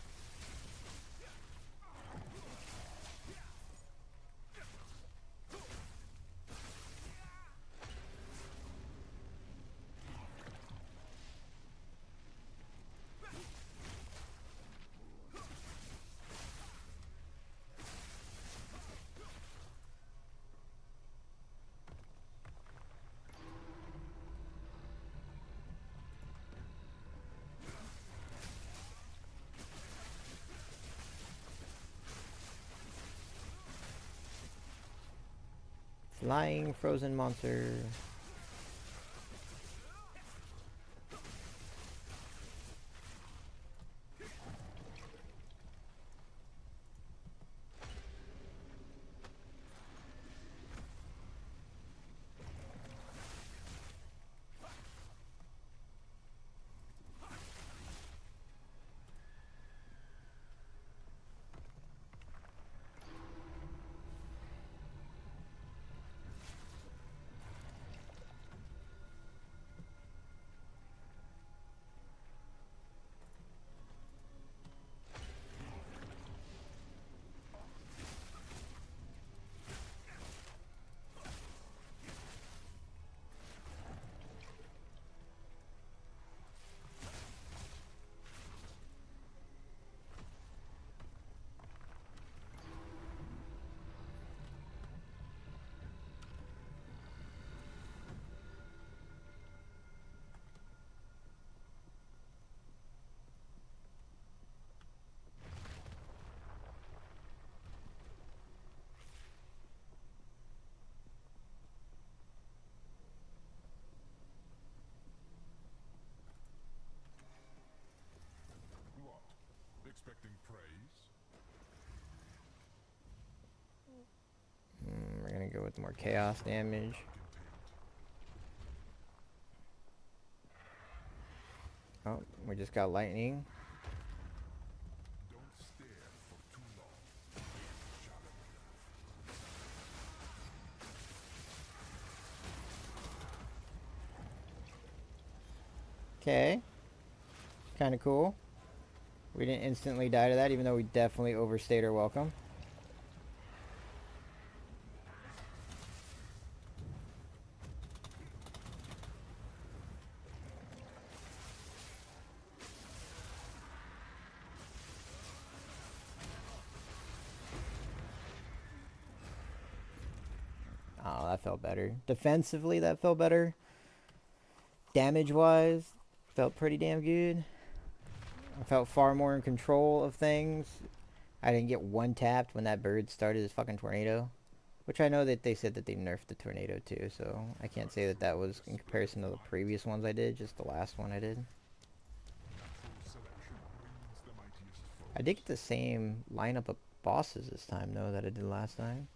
Flying frozen monster.
What? Expecting praise?
We're gonna go with more chaos damage. Oh, we just got lightning.
Don't stare
Okay. Kind of cool. We didn't instantly die to that, even though we definitely overstayed our welcome. Oh, that felt better. Defensively, that felt better. Damage-wise, felt pretty damn good. I felt far more in control of things. I didn't get one tapped when that bird started his fucking tornado. Which I know that they said that they nerfed the tornado too, so I can't say that that was in comparison to the previous ones I did, just the last one I did. I did get the same lineup of bosses this time though that I did last time.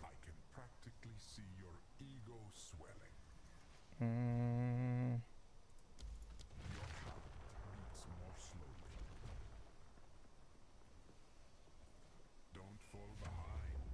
I can practically see your ego swelling.
Mm,
Your heart beats more slowly. Don't fall behind.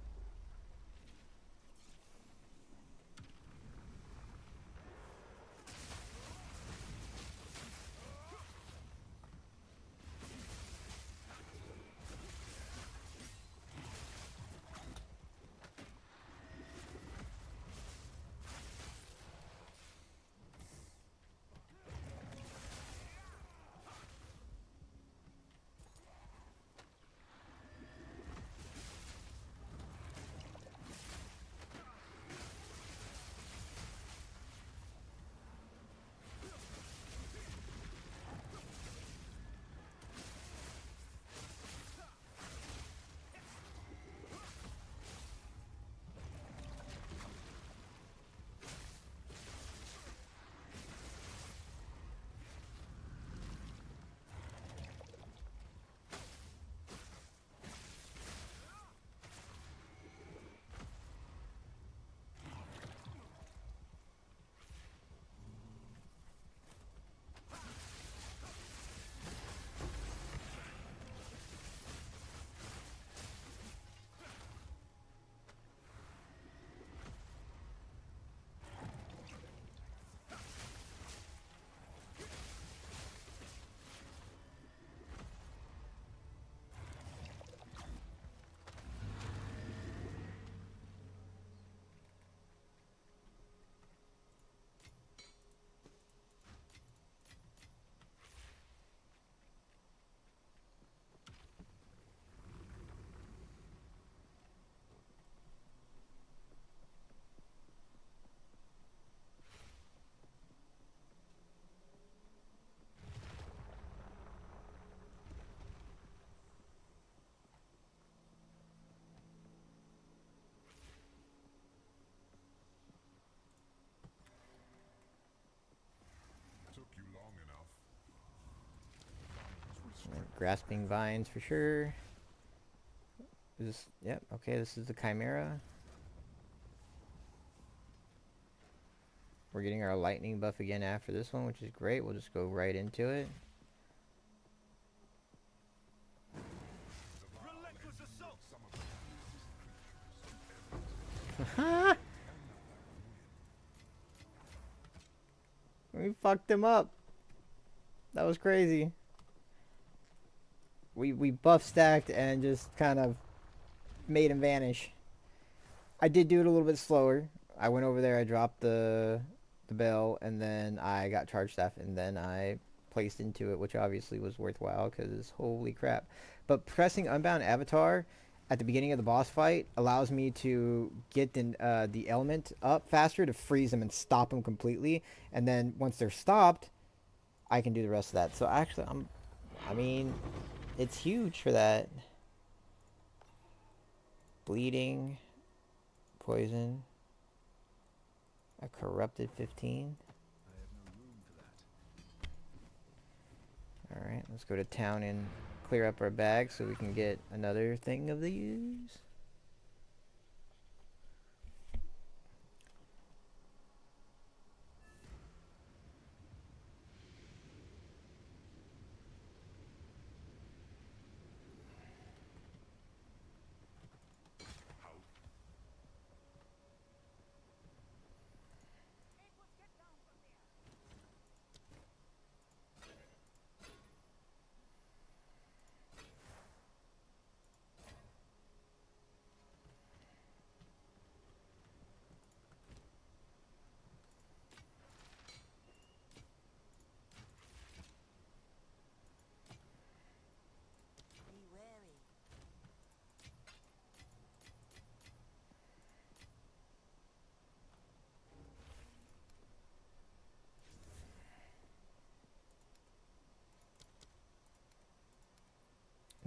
grasping vines for sure. Is this, yep, okay, this is the Chimera. We're getting our lightning buff again after this one, which is great. We'll just go right into it. We fucked him up. That was crazy. We buff stacked and just kind of made him vanish. I did do it a little bit slower. I went over there, I dropped the bell, and then I got charge staff, and then I placed into it, which obviously was worthwhile because holy crap. But pressing Unbound Avatar at the beginning of the boss fight allows me to get the element up faster to freeze them and stop them completely. And then once they're stopped, I can do the rest of that. So actually, I mean, it's huge for that. Bleeding, poison, a corrupted 15. Alright, let's go to town and clear up our bag so we can get another thing of these.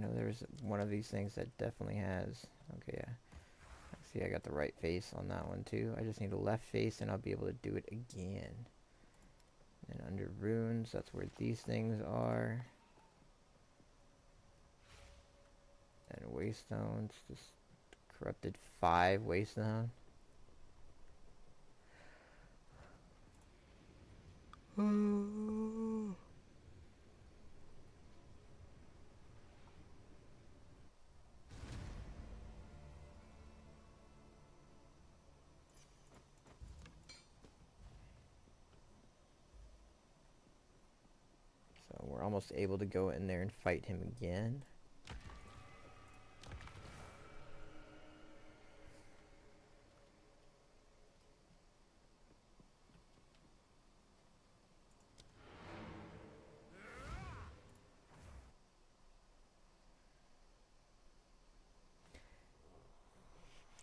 You know, there's one of these things that definitely has. Okay, yeah. See, I got the right face on that one too. I just need a left face and I'll be able to do it again. And under runes, that's where these things are. And waystones, just corrupted 5 waystone. So we're almost able to go in there and fight him again.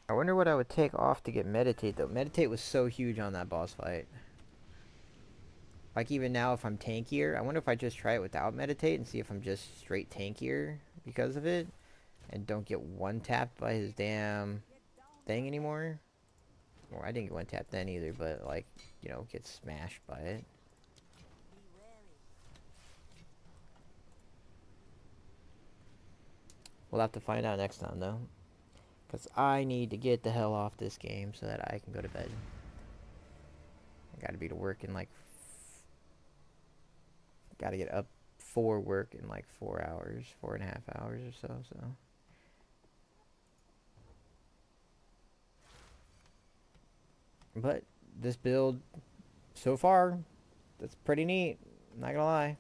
I wonder what I would take off to get Meditate, though. Meditate was so huge on that boss fight. Like, even now, if I'm tankier, I wonder if I just try it without Meditate and see if I'm just straight tankier because of it. And don't get one-tapped by his damn thing anymore. Well, I didn't get one-tapped then either, but, like, you know, get smashed by it. We'll have to find out next time, though. Because I need to get the hell off this game so that I can go to bed. I gotta be to work in like... Gotta get up for work in like 4 hours. 4.5 hours or so, But this build, so far, that's pretty neat. I'm not gonna lie.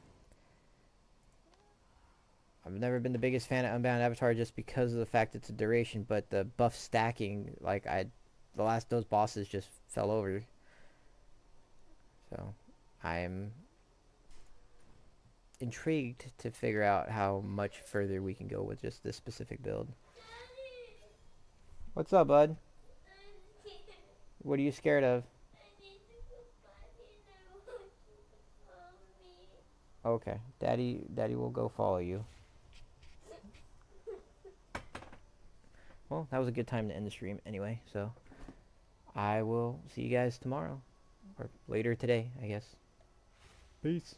I've never been the biggest fan of Unbound Avatar just because of the fact it's a duration, but the buff stacking, like those bosses just fell over. So, I'm intrigued to figure out how much further we can go with just this specific build. What's up, bud? What are you scared of? Okay, Daddy will go follow you. Well, that was a good time to end the stream anyway, so I will see you guys tomorrow. Or later today, I guess. Peace.